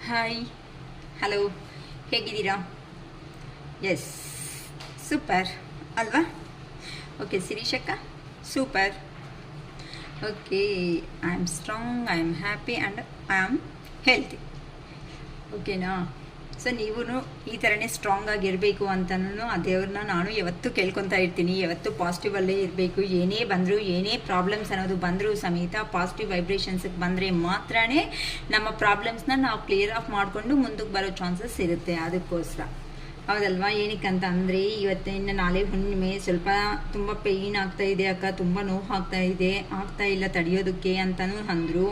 Hi, hello, ಹೇಗಿದ್ದೀರಾ? Yes, super ಅಲ್ವಾ? Okay ಶಿರೀಷಕ್ಕ, super. Okay, I am strong, I am happy and I am healthy. ಓಕೆನಾ? So ನೀವು ಈ ಥರನೇ ಸ್ಟ್ರಾಂಗ್ ಆಗಿರಬೇಕು ಅಂತನೂ ಆ ದೇವ್ರನ್ನ ನಾನು ಯಾವತ್ತೂ ಕೇಳ್ಕೊತಾ ಇರ್ತೀನಿ. ಯಾವತ್ತೂ ಪಾಸಿಟಿವಲ್ಲೇ ಇರಬೇಕು. ಏನೇ ಬಂದರೂ, ಏನೇ ಪ್ರಾಬ್ಲಮ್ಸ್ ಅನ್ನೋದು ಬಂದರೂ ಸಮೇತ ಪಾಸಿಟಿವ್ ವೈಬ್ರೇಷನ್ಸಿಗೆ ಬಂದರೆ ಮಾತ್ರ ನಮ್ಮ ಪ್ರಾಬ್ಲಮ್ಸ್ನ ನಾವು ಕ್ಲಿಯರ್ ಆಫ್ ಮಾಡಿಕೊಂಡು ಮುಂದಕ್ಕೆ ಬರೋ ಚಾನ್ಸಸ್ ಇರುತ್ತೆ. ಅದಕ್ಕೋಸ್ಕರ ಹೌದಲ್ವಾ? ಏನಕ್ಕಂತ ಅಂದರೆ ಇವತ್ತಿನ ನಾಳೆ ಹುಣ್ಣಿಮೆ, ಸ್ವಲ್ಪ ತುಂಬ ಪೇಯ್ನ್ ಆಗ್ತಾಯಿದೆ ಅಕ್ಕ, ತುಂಬ ನೋವು ಆಗ್ತಾ ಇಲ್ಲ ತಡೆಯೋದಕ್ಕೆ ಅಂತಲೂ ಅಂದರು.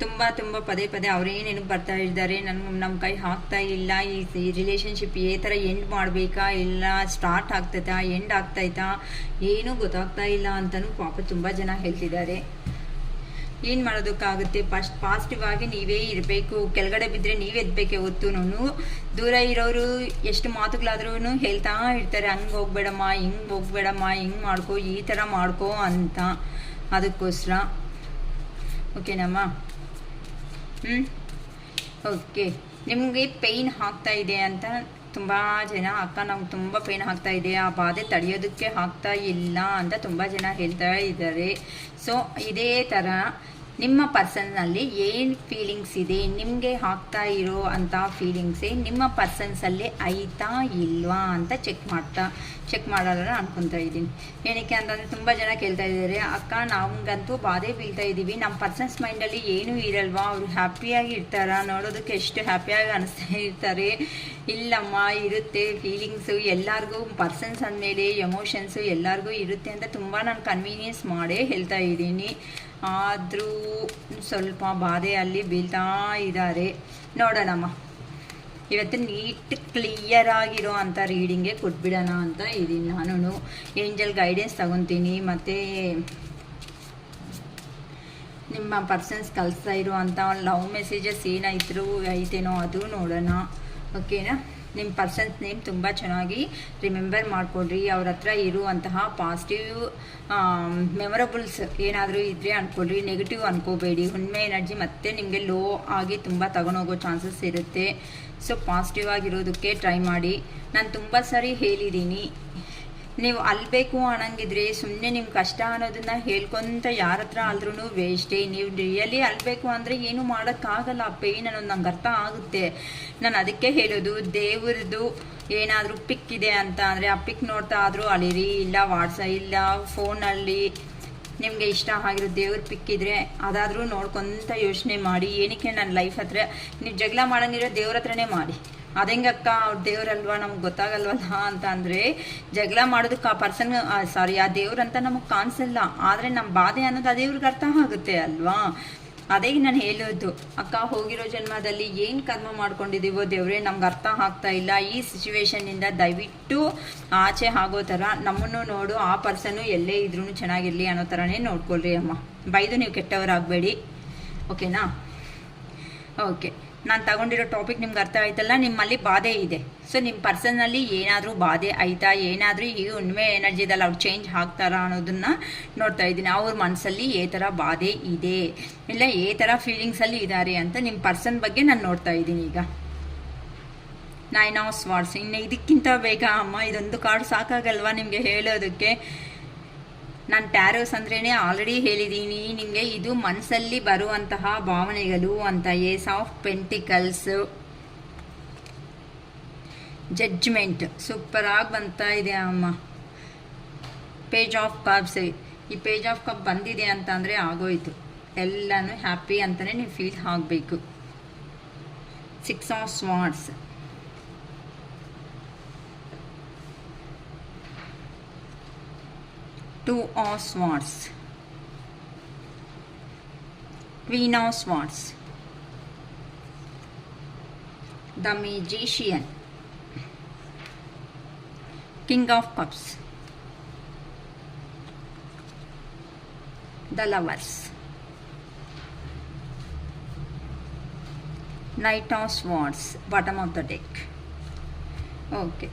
ತುಂಬ ಪದೇ ಅವರೇ ನೆನಪು ಬರ್ತಾ ಇದ್ದಾರೆ. ನಮ್ಮ ಕೈ ಆಗ್ತಾ ಇಲ್ಲ, ಈ ರಿಲೇಷನ್ಶಿಪ್ ಈ ಥರ ಎಂಡ್ ಮಾಡಬೇಕಾ ಇಲ್ಲ ಸ್ಟಾರ್ಟ್ ಆಗ್ತೈತಾ ಎಂಡ್ ಆಗ್ತಾಯ್ತಾ ಏನೂ ಗೊತ್ತಾಗ್ತಾ ಇಲ್ಲ ಅಂತಲೂ ಪಾಪ ತುಂಬ ಜನ ಹೇಳ್ತಿದ್ದಾರೆ. ಏನು ಮಾಡೋದಕ್ಕಾಗುತ್ತೆ? ಪಾಸಿಟಿವ್ ಆಗಿ ನೀವೇ ಇರಬೇಕು. ಕೆಳಗಡೆ ಬಿದ್ದರೆ ನೀವೇ ಎದ್ದಬೇಕೆ ಹೊತ್ತು. ದೂರ ಇರೋರು ಎಷ್ಟು ಮಾತುಗಳಾದ್ರೂ ಹೇಳ್ತಾ ಇರ್ತಾರೆ, ಹಂಗೆ ಹೋಗ್ಬೇಡಮ್ಮ, ಹಿಂಗೆ ಹೋಗ್ಬೇಡಮ್ಮ, ಹಿಂಗೆ ಮಾಡ್ಕೊ, ಈ ಥರ ಮಾಡ್ಕೊ ಅಂತ. ಅದಕ್ಕೋಸ್ಕರ ಓಕೆನಮ್ಮ? ಓಕೆ, ನಿಮಗೆ ಪೇಯ್ನ್ ಆಗ್ತಾ ಇದೆ ಅಂತ ತುಂಬ ಜನ, ಅಕ್ಕ ನಮ್ಗೆ ತುಂಬ ಪೇಯ್ನ್ ಆಗ್ತಾ ಇದೆ, ಆ ಬಾಧೆ ತಡೆಯೋದಕ್ಕೆ ಆಗ್ತಾ ಇಲ್ಲ ಅಂತ ತುಂಬ ಜನ ಹೇಳ್ತಾ ಇದ್ದಾರೆ. ಸೊ ಇದೇ ಥರ ನಿಮ್ಮ ಪರ್ಸನ್ನಲ್ಲಿ ಏನು ಫೀಲಿಂಗ್ಸ್ ಇದೆ, ನಿಮಗೆ ಆಗ್ತಾ ಇರೋ ಅಂಥ ಫೀಲಿಂಗ್ಸೇ ನಿಮ್ಮ ಪರ್ಸನ್ಸಲ್ಲಿ ಐತಾ ಇಲ್ವಾ ಅಂತ ಚೆಕ್ ಮಾಡೋಣ ಅನ್ಕೊತಾ ಇದ್ದೀನಿ. ಏನಕ್ಕೆ ಅಂತಂದರೆ ತುಂಬ ಜನ ಕೇಳ್ತಾ ಇದ್ದಾರೆ, ಅಕ್ಕ ನಮಗಂತೂ ಬಾಧೆ ಬೀಳ್ತಾ ಇದ್ದೀವಿ, ನಮ್ಮ ಪರ್ಸನ್ಸ್ ಮೈಂಡಲ್ಲಿ ಏನೂ ಇರಲ್ವಾ, ಅವರು ಹ್ಯಾಪಿಯಾಗಿ ಇರ್ತಾರ, ನೋಡೋದಕ್ಕೆ ಎಷ್ಟು ಹ್ಯಾಪಿಯಾಗಿ ಅನಿಸ್ತಾ ಇರ್ತಾರೆ. ಇಲ್ಲಮ್ಮ, ಇರುತ್ತೆ ಫೀಲಿಂಗ್ಸು ಎಲ್ಲರಿಗೂ, ಪರ್ಸನ್ಸ್ ಅಂದಮೇಲೆ ಎಮೋಷನ್ಸು ಎಲ್ಲರಿಗೂ ಇರುತ್ತೆ ಅಂತ ತುಂಬ ನಾನು ಕನ್ವೀನಿಯನ್ಸ್ ಮಾಡೇ ಹೇಳ್ತಾ ಇದ್ದೀನಿ. ಆದರೂ ಸ್ವಲ್ಪ ಬಾಧೆಯಲ್ಲಿ ಬೀಳ್ತಾ ಇದ್ದಾರೆ. ನೋಡೋಣಮ್ಮ, ಇವತ್ತು ನೀಟ್ ಕ್ಲಿಯರ್ ಆಗಿರೋ ಅಂಥ ರೀಡಿಂಗೇ ಕೊಟ್ಬಿಡೋಣ ಅಂತ ಇದ್ದೀನಿ. ನಾನು ಏಂಜಲ್ ಗೈಡೆನ್ಸ್ ತಗೊತೀನಿ, ಮತ್ತು ನಿಮ್ಮ ಪರ್ಸನ್ಸ್ ಕಳಿಸ್ತಾ ಇರೋ ಅಂಥ ಲವ್ ಮೆಸೇಜಸ್ ಐತೇನೋ ಅದು ನೋಡೋಣ. ಓಕೆನಾ? ನಿಮ್ಮ ಪರ್ಸನ್ಸ್ ನೇಮ್ ತುಂಬ ಚೆನ್ನಾಗಿ ರಿಮೆಂಬರ್ ಮಾಡಿಕೊಡ್ರಿ. ಅವ್ರ ಹತ್ರ ಇರುವಂತಹ ಪಾಸಿಟಿವ್ ಮೆಮೊರಬಲ್ಸ್ ಏನಾದರೂ ಇದ್ದರೆ ಅಂದ್ಕೊಳ್ರಿ, ನೆಗೆಟಿವ್ ಅಂದ್ಕೋಬೇಡಿ. ಹುಣ್ಣಿಮೆ ಎನರ್ಜಿ ಮತ್ತೆ ನಿಮಗೆ ಲೋ ಆಗಿ ತುಂಬ ತಗೊಂಡೋಗೋ ಚಾನ್ಸಸ್ ಇರುತ್ತೆ. ಸೊ ಪಾಸಿಟಿವ್ ಆಗಿರೋದಕ್ಕೆ ಟ್ರೈ ಮಾಡಿ. ನಾನು ತುಂಬ ಸಾರಿ ಹೇಳಿದ್ದೀನಿ, ನೀವು ಅಲ್ಬೇಕು ಅನ್ನಂಗಿದ್ರೆ ಸುಮ್ಮನೆ ನಿಮ್ಮ ಕಷ್ಟ ಅನ್ನೋದನ್ನ ಹೇಳ್ಕೊತ ಯಾರ ಹತ್ರ ಆದ್ರೂ ವೇಸ್ಟೇ. ನೀವು ರಿಯಲಿ ಅಲ್ಬೇಕು ಅಂದರೆ ಏನೂ ಮಾಡೋಕ್ಕಾಗಲ್ಲ. ಆ ಪೇಯ್ನ್ ಅನ್ನೋದು ನಂಗೆ ಅರ್ಥ ಆಗುತ್ತೆ. ನಾನು ಅದಕ್ಕೆ ಹೇಳೋದು, ದೇವ್ರದ್ದು ಏನಾದರೂ ಪಿಕ್ ಇದೆ ಅಂತ ಅಂದರೆ ಆ ಪಿಕ್ ನೋಡ್ತಾ ಆದರೂ ಅಳಿರಿ, ಇಲ್ಲ ಇಲ್ಲ ಫೋನಲ್ಲಿ ನಿಮಗೆ ಇಷ್ಟ ಆಗಿರೋ ದೇವ್ರ ಪಿಕ್ ಇದ್ದರೆ ಅದಾದರೂ ನೋಡ್ಕೊತ ಯೋಚನೆ ಮಾಡಿ. ಏನಕ್ಕೆ ನನ್ನ ಲೈಫ್ ಹತ್ರ ನೀವು ಜಗಳ ಮಾಡೋಂಗಿರೋ ದೇವ್ರ ಹತ್ರನೇ ಮಾಡಿ. ಅಕ್ಕ ಅವ್ರ ದೇವ್ರಲ್ವಾ, ನಮ್ಗೆ ಗೊತ್ತಾಗಲ್ವಲ್ಲ ಅಂತ ಅಂದರೆ ಜಗಳ ಮಾಡೋದಕ್ಕೆ ಆ ಪರ್ಸನ್ ಆ ದೇವ್ರಂತ ನಮಗೆ ಕಾಣಿಸಲ್ಲ. ಆದರೆ ನಮ್ಮ ಬಾಧೆ ಅನ್ನೋದು ಆ ದೇವ್ರಿಗೆ ಅರ್ಥ ಆಗುತ್ತೆ ಅಲ್ವಾ? ಅದೇ ನಾನು ಹೇಳೋದು, ಅಕ್ಕ ಹೋಗಿರೋ ಜನ್ಮದಲ್ಲಿ ಏನು ಕರ್ಮ ಮಾಡ್ಕೊಂಡಿದ್ದೀವೋ ದೇವ್ರೆ ನಮ್ಗೆ ಅರ್ಥ ಆಗ್ತಾ ಇಲ್ಲ. ಈ ಸಿಚುವೇಶನ್ನಿಂದ ದಯವಿಟ್ಟು ಆಚೆ ಆಗೋ ಥರ ನಮ್ಮನ್ನು ನೋಡು, ಆ ಪರ್ಸನ್ನು ಎಲ್ಲೇ ಇದ್ರೂ ಚೆನ್ನಾಗಿರಲಿ ಅನ್ನೋ ಥರನೇ ನೋಡ್ಕೊಳ್ರಿ ಅಮ್ಮ. ಬೈದು ನೀವು ಕೆಟ್ಟವರಾಗಬೇಡಿ. ಓಕೆನಾ? ಓಕೆ, ನಾನು ತಗೊಂಡಿರೋ ಟಾಪಿಕ್ ನಿಮ್ಗೆ ಅರ್ಥ ಆಯ್ತಲ್ಲ. ನಿಮ್ಮಲ್ಲಿ ಬಾಧೆ ಇದೆ, ಸೊ ನಿಮ್ಮ ಪರ್ಸನ್ನಲ್ಲಿ ಏನಾದರೂ ಬಾಧೆ ಆಯ್ತಾ, ಏನಾದರೂ ಈ ಹುಣ್ಣಿಮೆ ಎನರ್ಜಿದಲ್ಲಿ ಅವ್ರು ಚೇಂಜ್ ಆಗ್ತಾರಾ ಅನ್ನೋದನ್ನು ನೋಡ್ತಾ ಇದ್ದೀನಿ. ಅವ್ರ ಮನಸ್ಸಲ್ಲಿ ಏ ಥರ ಬಾಧೆ ಇದೆ, ಇಲ್ಲ ಏ ಥರ ಫೀಲಿಂಗ್ಸಲ್ಲಿ ಇದ್ದಾರೆ ಅಂತ ನಿಮ್ಮ ಪರ್ಸನ್ ಬಗ್ಗೆ ನಾನು ನೋಡ್ತಾ ಇದ್ದೀನಿ. ಈಗ 9 ಆಫ್ ಸ್ವಾರ್ಡ್ಸ್, ಇನ್ನು ಇದಕ್ಕಿಂತ ಬೇಗ ಅಮ್ಮ ಇದೊಂದು ಕಾರ್ಡ್ ಸಾಕಾಗಲ್ವಾ ನಿಮಗೆ ಹೇಳೋದಕ್ಕೆ? ನಾನು ಟ್ಯಾರೋಸ್ ಅಂದ್ರೇ ಆಲ್ರೆಡಿ ಹೇಳಿದ್ದೀನಿ ನಿಮಗೆ, ಇದು ಮನಸ್ಸಲ್ಲಿ ಬರುವಂತಹ ಭಾವನೆಗಳು ಅಂತ. ಏಸ್ ಆಫ್ ಪೆಂಟಿಕಲ್ಸ್, ಜಡ್ಜ್ಮೆಂಟ್ ಸೂಪರಾಗಿ ಬರ್ತಾ ಇದೆ ಅಮ್ಮ. ಪೇಜ್ ಆಫ್ ಕಪ್ಸ್, ಈ ಪೇಜ್ ಆಫ್ ಕಪ್ ಬಂದಿದೆ ಅಂತ ಅಂದರೆ ಆಗೋಯ್ತು, ಎಲ್ಲನೂ ಹ್ಯಾಪಿ ಅಂತಲೇ ನೀವು ಫೀಲ್ ಆಗಬೇಕು. 6 of ಸ್ವಾರ್ಡ್ಸ್, 2 of swords, Queen of swords, the magician, King of cups, the lovers, Knight of swords, bottom of the deck. Okay,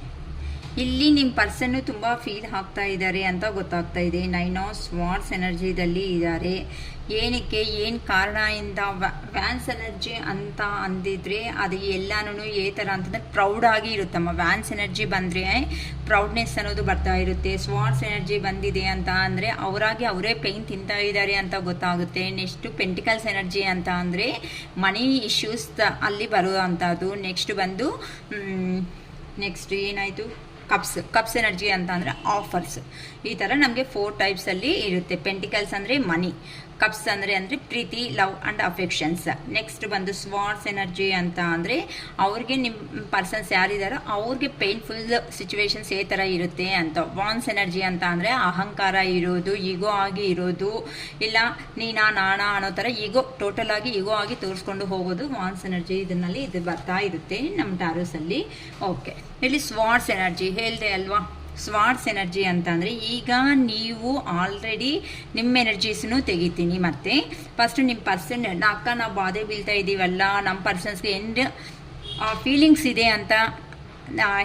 ಇಲ್ಲಿ ನಿಮ್ಮ ಪರ್ಸನ್ನು ತುಂಬ ಫೀಲ್ ಆಗ್ತಾ ಇದ್ದಾರೆ ಅಂತ ಗೊತ್ತಾಗ್ತಾ ಇದೆ. 9 ಆಫ್ ಸ್ವಾರ್ಡ್ಸ್ ಎನರ್ಜಿದಲ್ಲಿ ಇದ್ದಾರೆ. ಏನಕ್ಕೆ, ಏನು ಕಾರಣದಿಂದ ವ್ಯಾನ್ಸ್ ಎನರ್ಜಿ ಅಂತ ಅಂದಿದ್ರೆ ಅದು ಎಲ್ಲಾನು ಏ ಥರ ಅಂತಂದರೆ ಪ್ರೌಡಾಗಿ ಇರುತ್ತಮ್ಮ. ವ್ಯಾನ್ಸ್ ಎನರ್ಜಿ ಬಂದರೆ ಪ್ರೌಡ್ನೆಸ್ ಅನ್ನೋದು ಬರ್ತಾ ಇರುತ್ತೆ. ಸ್ವಾರ್ಟ್ಸ್ ಎನರ್ಜಿ ಬಂದಿದೆ ಅಂತ ಅಂದರೆ ಅವರಾಗಿ ಅವರೇ ಪೇಯ್ನ್ ತಿಂತಾ ಇದ್ದಾರೆ ಅಂತ ಗೊತ್ತಾಗುತ್ತೆ. ನೆಕ್ಸ್ಟು ಪೆಂಟಿಕಲ್ಸ್ ಎನರ್ಜಿ ಅಂತ ಅಂದರೆ ಮನಿ ಇಶ್ಯೂಸ್ ಅಲ್ಲಿ ಬರುವಂಥದ್ದು. ನೆಕ್ಸ್ಟ್ ಬಂದು ನೆಕ್ಸ್ಟ್ ಏನಾಯಿತು, ಕಪ್ಸ್ ಎನರ್ಜಿ ಅಂತ ಅಂದರೆ ಆಫರ್ಸ್. ಈ ಥರ ನಮಗೆ 4 ಟೈಪ್ಸಲ್ಲಿ ಇರುತ್ತೆ. ಪೆಂಟಿಕಲ್ಸ್ ಅಂದರೆ ಮನಿ, ಕಪ್ಸ್ ಅಂದರೆ ಪ್ರೀತಿ, ಲವ್ ಆ್ಯಂಡ್ ಅಫೆಕ್ಷನ್ಸ್. ನೆಕ್ಸ್ಟ್ ಬಂದು ಸ್ವಾರ್ಟ್ಸ್ ಎನರ್ಜಿ ಅಂತ ಅಂದರೆ ಅವ್ರಿಗೆ ನಿಮ್ಮ ಪರ್ಸನ್ಸ್ ಯಾರಿದ್ದಾರೋ ಅವ್ರಿಗೆ ಪೇನ್ಫುಲ್ ಸಿಚುವೇಶನ್ಸ್ ಈ ಥರ ಇರುತ್ತೆ ಅಂತ. ವಾನ್ಸ್ ಎನರ್ಜಿ ಅಂತ ಅಂದರೆ ಅಹಂಕಾರ ಇರೋದು, ಈಗೋ ಆಗಿ ಇರೋದು, ಇಲ್ಲ ನೀನಾ ನಾನಾ ಅನ್ನೋ ಥರ ಈಗೋ ಟೋಟಲ್ ಆಗಿ ಈಗೋ ಆಗಿ ತೋರಿಸ್ಕೊಂಡು ಹೋಗೋದು ವಾನ್ಸ್ ಎನರ್ಜಿ. ಇದನ್ನಲ್ಲಿ ಇದು ಬರ್ತಾ ಇರುತ್ತೆ ನಮ್ಮ ಟ್ಯಾರೋಸಲ್ಲಿ. ಓಕೆ, ಇಲ್ಲಿ ಸ್ವಾರ್ಟ್ಸ್ ಎನರ್ಜಿ ಹೇಳಿದೆ ಅಲ್ವಾ. ಸ್ವಾರ್ಟ್ಸ್ ಎನರ್ಜಿ ಅಂತ ಅಂದರೆ ಈಗ ನೀವು ಆಲ್ರೆಡಿ ನಿಮ್ಮ ಎನರ್ಜೀಸನ್ನು ತೆಗಿತೀನಿ. ಮತ್ತು ಫಸ್ಟು ನಿಮ್ಮ ಪರ್ಸನ್ ನಾವು ಬಾಧೆ ಬೀಳ್ತಾ ಇದ್ದೀವಲ್ಲ, ನಮ್ಮ ಪರ್ಸನ್ಸ್ಗೆ ಏನು ಫೀಲಿಂಗ್ಸ್ ಇದೆ ಅಂತ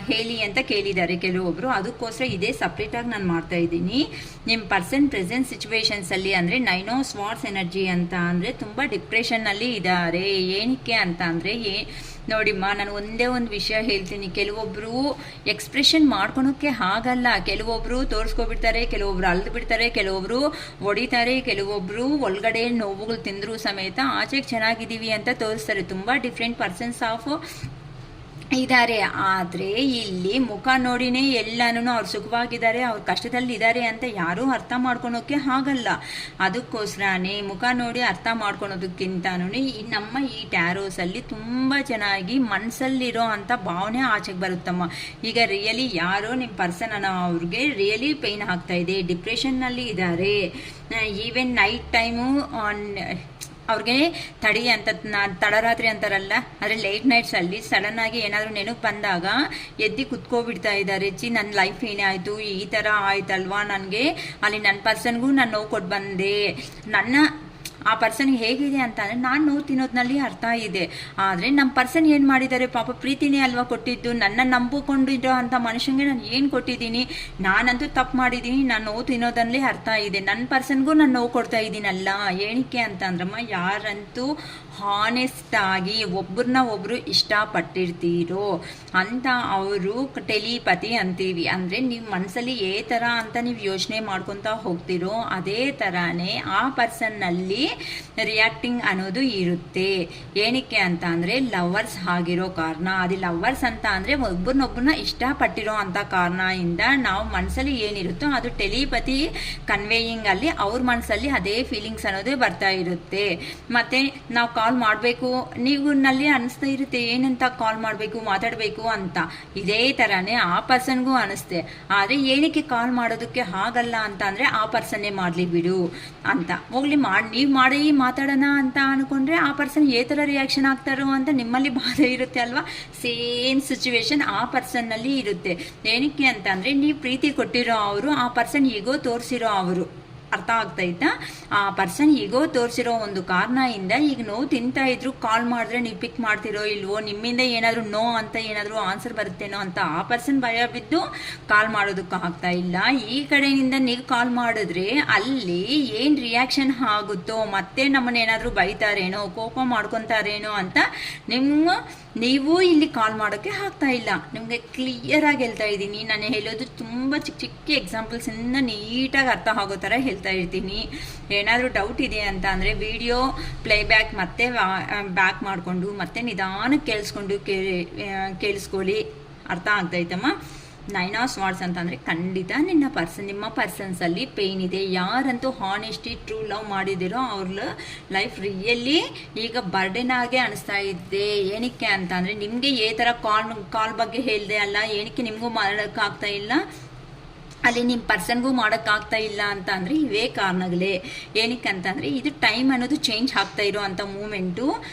ಹೇಳಿ ಅಂತ ಕೇಳಿದ್ದಾರೆ ಕೆಲವೊಬ್ಬರು. ಅದಕ್ಕೋಸ್ಕರ ಇದೇ ಸಪ್ರೇಟಾಗಿ ನಾನು ಮಾಡ್ತಾ ಇದ್ದೀನಿ. ನಿಮ್ಮ ಪರ್ಸನ್ ಪ್ರೆಸೆಂಟ್ ಸಿಚುವೇಶನ್ಸಲ್ಲಿ ಅಂದರೆ 9 ಆಫ್ ಸ್ವಾರ್ಟ್ಸ್ ಎನರ್ಜಿ ಅಂತ ಅಂದರೆ ತುಂಬ ಡಿಪ್ರೆಷನ್ನಲ್ಲಿ ಇದ್ದಾರೆ. ಏನಕ್ಕೆ ಅಂತ ಅಂದರೆ ನೋಡಿಮ್ಮ, ನಾನು ಒಂದೇ ಒಂದು ವಿಷಯ ಹೇಳ್ತೀನಿ. ಕೆಲವೊಬ್ಬರು ಎಕ್ಸ್ಪ್ರೆಷನ್ ಮಾಡ್ಕೊಳೋಕ್ಕೆ ಆಗಲ್ಲ. ಕೆಲವೊಬ್ಬರು ತೋರಿಸ್ಕೊಬಿಡ್ತಾರೆ, ಕೆಲವೊಬ್ರು ಅಲ್ದು ಬಿಡ್ತಾರೆ, ಕೆಲವೊಬ್ಬರು ಹೊಡಿತಾರೆ, ಕೆಲವೊಬ್ಬರು ಒಳಗಡೆ ನೋವುಗಳು ತಿಂದರೂ ಸಮೇತ ಆಚೆಗೆ ಚೆನ್ನಾಗಿದ್ದೀವಿ ಅಂತ ತೋರಿಸ್ತಾರೆ. ತುಂಬ ಡಿಫ್ರೆಂಟ್ ಪರ್ಸನ್ಸ್ ಆಫ್ ಇದ್ದಾರೆ. ಆದರೆ ಇಲ್ಲಿ ಮುಖ ನೋಡಿನೇ ಎಲ್ಲನೂ ಅವ್ರು ಸುಖವಾಗಿದ್ದಾರೆ, ಅವ್ರು ಕಷ್ಟದಲ್ಲಿದ್ದಾರೆ ಅಂತ ಯಾರೂ ಅರ್ಥ ಮಾಡ್ಕೊಳೋಕ್ಕೆ ಆಗಲ್ಲ. ಅದಕ್ಕೋಸ್ಕರನೇ ಮುಖ ನೋಡಿ ಅರ್ಥ ಮಾಡ್ಕೊಳೋದಕ್ಕಿಂತನೂ ನಮ್ಮ ಈ ಟ್ಯಾರೋಸಲ್ಲಿ ತುಂಬ ಚೆನ್ನಾಗಿ ಮನಸ್ಸಲ್ಲಿರೋ ಅಂಥ ಭಾವನೆ ಆಚೆಗೆ ಬರುತ್ತಮ್ಮ. ಈಗ ರಿಯಲಿ ಯಾರೋ ನಿಮ್ಮ ಪರ್ಸನ್ ಅನ್ನೋ ಅವ್ರಿಗೆ ರಿಯಲಿ ಪೇಯ್ನ್ ಆಗ್ತಾ ಇದೆ, ಡಿಪ್ರೆಷನ್ನಲ್ಲಿ ಇದ್ದಾರೆ. ಈವನ್ ನೈಟ್ ಟೈಮು ಅವ್ರಿಗೆ ತಡಿ ಅಂತ ತಡರಾತ್ರಿ ಅಂತಾರಲ್ಲ, ಆದರೆ ಲೇಟ್ ನೈಟ್ಸಲ್ಲಿ ಸಡನ್ನಾಗಿ ಏನಾದರೂ ನೆನಪು ಬಂದಾಗ ಎದ್ದು ಕುತ್ಕೋಬಿಡ್ತಾ ಇದ್ದಾರೆ. ನನ್ನ ಲೈಫ್ ಏನೇ ಆಯಿತು, ಈ ಥರ ಆಯ್ತಲ್ವಾ, ನನಗೆ ಅಲ್ಲಿ ನನ್ನ ಪರ್ಸನ್ಗೂ ನಾನು ನೋವು ಕೊಟ್ಟು ಬಂದೆ, ಆ ಪರ್ಸನ್ಗೆ ಹೇಗಿದೆ ಅಂತ ಅಂದರೆ ನಾನು ನೋವು ತಿನ್ನೋದ್ನಲ್ಲಿ ಅರ್ಥ ಇದೆ. ಆದರೆ ನಮ್ಮ ಪರ್ಸನ್ ಏನು ಮಾಡಿದ್ದಾರೆ, ಪಾಪ ಪ್ರೀತಿನೇ ಅಲ್ವಾ ಕೊಟ್ಟಿದ್ದು, ನನ್ನ ನಂಬಿಕೊಂಡು ಇರೋ ಅಂಥ ಮನುಷ್ಯನಿಗೆ ನಾನು ಏನು ಕೊಟ್ಟಿದ್ದೀನಿ, ನಾನಂತೂ ತಪ್ಪು ಮಾಡಿದ್ದೀನಿ, ನಾನು ನೋವು ತಿನ್ನೋದಲ್ಲೇ ಅರ್ಥ ಇದೆ. ನನ್ನ ಪರ್ಸನ್ಗೂ ನಾನು ನೋವು ಕೊಡ್ತಾ ಇದ್ದೀನಲ್ಲ. ಏನಕ್ಕೆ ಅಂತ ಅಂದ್ರಮ್ಮ, ಯಾರಂತೂ ಹಾನೆಸ್ಟಾಗಿ ಒಬ್ಬರನ್ನ ಒಬ್ಬರು ಇಷ್ಟಪಟ್ಟಿರ್ತೀರೋ ಅಂತ ಅವರು ಟೆಲಿಪತಿ ಅಂತೀವಿ. ಅಂದರೆ ನೀವು ಮನಸ್ಸಲ್ಲಿ ಏ ಥರ ಅಂತ ನೀವು ಯೋಚನೆ ಮಾಡ್ಕೊತಾ ಹೋಗ್ತಿರೋ ಅದೇ ಥರನೇ ಆ ಪರ್ಸನ್ನಲ್ಲಿ ರಿಯಾಕ್ಟಿಂಗ್ ಅನ್ನೋದು ಇರುತ್ತೆ. ಏನಕ್ಕೆ ಅಂತ ಅಂದರೆ ಲವರ್ಸ್ ಆಗಿರೋ ಕಾರಣ. ಅದು ಲವರ್ಸ್ ಅಂತ ಅಂದರೆ ಒಬ್ಬರನ್ನೊಬ್ಬರನ್ನ ಇಷ್ಟಪಟ್ಟಿರೋ ಅಂಥ ಕಾರಣದಿಂದ ನಾವು ಮನಸ್ಸಲ್ಲಿ ಏನಿರುತ್ತೋ ಅದು ಟೆಲಿಪತಿ ಕನ್ವೇಯಿಂಗಲ್ಲಿ ಅವ್ರ ಮನಸ್ಸಲ್ಲಿ ಅದೇ ಫೀಲಿಂಗ್ಸ್ ಅನ್ನೋದು ಬರ್ತಾ ಇರುತ್ತೆ. ಮತ್ತು ನಾವು ಕಾಲ್ ಮಾಡಬೇಕು, ನೀವು ನಲ್ಲಿ ಅನಿಸ್ತಾ ಇರುತ್ತೆ ಏನಂತ ಕಾಲ್ ಮಾಡಬೇಕು, ಮಾತಾಡಬೇಕು ಅಂತ. ಇದೇ ಥರನೇ ಆ ಪರ್ಸನ್ಗೂ ಅನಿಸುತ್ತೆ. ಆದರೆ ಏನಕ್ಕೆ ಕಾಲ್ ಮಾಡೋದಕ್ಕೆ ಆಗಲ್ಲ ಅಂತ ಅಂದರೆ ಆ ಪರ್ಸನ್ನೇ ಮಾಡಲಿ ಬಿಡು ಅಂತ ಹೋಗ್ಲಿ, ನೀವು ಮಾಡಿ ಮಾತಾಡೋಣ ಅಂತ ಅಂದ್ಕೊಂಡ್ರೆ ಆ ಪರ್ಸನ್ ಏ ಥರ ರಿಯಾಕ್ಷನ್ ಆಗ್ತಾರೋ ಅಂತ ನಿಮ್ಮಲ್ಲಿ ಬಾಧೆ ಇರುತ್ತೆ ಅಲ್ವಾ. ಸೇಮ್ ಸಿಚುವೇಶನ್ ಆ ಪರ್ಸನ್ನಲ್ಲಿ ಇರುತ್ತೆ. ಏನಕ್ಕೆ ಅಂತ ಅಂದರೆ ನೀವು ಪ್ರೀತಿ ಕೊಟ್ಟಿರೋ ಅವರು, ಆ ಪರ್ಸನ್ ಈಗೋ ತೋರಿಸಿರೋ ಅವರು. ಅರ್ಥ ಆಗ್ತೈತಾ? ಆ ಪರ್ಸನ್ ಈಗೋ ತೋರಿಸಿರೋ ಒಂದು ಕಾರಣದಿಂದ ಈಗ ನೋವು ತಿಂತಾ ಇದ್ರು ಕಾಲ್ ಮಾಡಿದ್ರೆ ನೀವು ಪಿಕ್ ಮಾಡ್ತಿರೋ ಇಲ್ವೋ, ನಿಮ್ಮಿಂದ ಏನಾದರೂ ನೋ ಅಂತ ಏನಾದರೂ ಆನ್ಸರ್ ಬರುತ್ತೇನೋ ಅಂತ ಆ ಪರ್ಸನ್ ಭಯ ಬಿದ್ದು ಕಾಲ್ ಮಾಡೋದಕ್ಕೆ ಆಗ್ತಾ ಇಲ್ಲ. ಈ ಕಡೆಯಿಂದ ನೀವು ಕಾಲ್ ಮಾಡಿದ್ರೆ ಅಲ್ಲಿ ಏನು ರಿಯಾಕ್ಷನ್ ಆಗುತ್ತೋ, ಮತ್ತೆ ನಮ್ಮನ್ನೇನಾದರೂ ಬೈತಾರೇನೋ, ಕೋಪ ಮಾಡ್ಕೊತಾರೇನೋ ಅಂತ ನೀವು ಇಲ್ಲಿ ಕಾಲ್ ಮಾಡೋಕ್ಕೆ ಆಗ್ತಾ ಇಲ್ಲ. ನಿಮಗೆ ಕ್ಲಿಯರಾಗಿ ಹೇಳ್ತಾ ಇದ್ದೀನಿ. ನಾನು ಹೇಳೋದು ತುಂಬ ಚಿಕ್ಕ ಚಿಕ್ಕ ಎಕ್ಸಾಂಪಲ್ಸಿಂದ ನೀಟಾಗಿ ಅರ್ಥ ಆಗೋ ಥರ ಹೇಳ್ತಾ ಇರ್ತೀನಿ. ಏನಾದರೂ ಡೌಟ್ ಇದೆ ಅಂತ ಅಂದರೆ ವಿಡಿಯೋ ಪ್ಲೇಬ್ಯಾಕ್ ಮತ್ತೆ ಬ್ಯಾಕ್ ಮಾಡಿಕೊಂಡು ಮತ್ತೆ ನಿಧಾನಕ್ಕೆ ಕೇಳಿಸ್ಕೊಳ್ಳಿ. ಅರ್ಥ ಆಗ್ತಾಯಿತ್ತಮ್ಮ. 9 ಆಫ್ ಸ್ವಾರ್ಡ್ಸ್ ಅಂತಂದರೆ ಖಂಡಿತ ನಿಮ್ಮ ಪರ್ಸನ್ಸಲ್ಲಿ ಪೇಯ್ನ್ ಇದೆ. ಯಾರಂತೂ ಹಾನೆಸ್ಟಿ ಟ್ರೂ ಲವ್ ಮಾಡಿದಿರೋ ಅವ್ರ ಲೈಫ್ ರಿಯಲಿ ಈಗ ಬರ್ಡನ್ ಆಗೇ ಅನಿಸ್ತಾ ಇದೆ. ಏನಕ್ಕೆ ಅಂತ ಅಂದರೆ ನಿಮಗೆ ಏ ಥರ ಕಾಲ್ ಬಗ್ಗೆ ಹೇಳಿದೆ ಅಲ್ಲ, ಏನಕ್ಕೆ ನಿಮಗೂ ಮಾಡೋಕ್ಕಾಗ್ತಾ ಇಲ್ಲ, ಅಲ್ಲಿ ನಿಮ್ಮ ಪರ್ಸನ್ಗೂ ಮಾಡೋಕ್ಕಾಗ್ತಾ ಇಲ್ಲ ಅಂತ ಅಂದರೆ ಇವೇ ಕಾರಣಗಳೇ. ಏನಕ್ಕೆ ಅಂತಂದರೆ ಇದು ಟೈಮ್ ಅನ್ನೋದು ಚೇಂಜ್ ಆಗ್ತಾ ಇರೋ ಅಂಥ ಮೂಮೆಂಟು.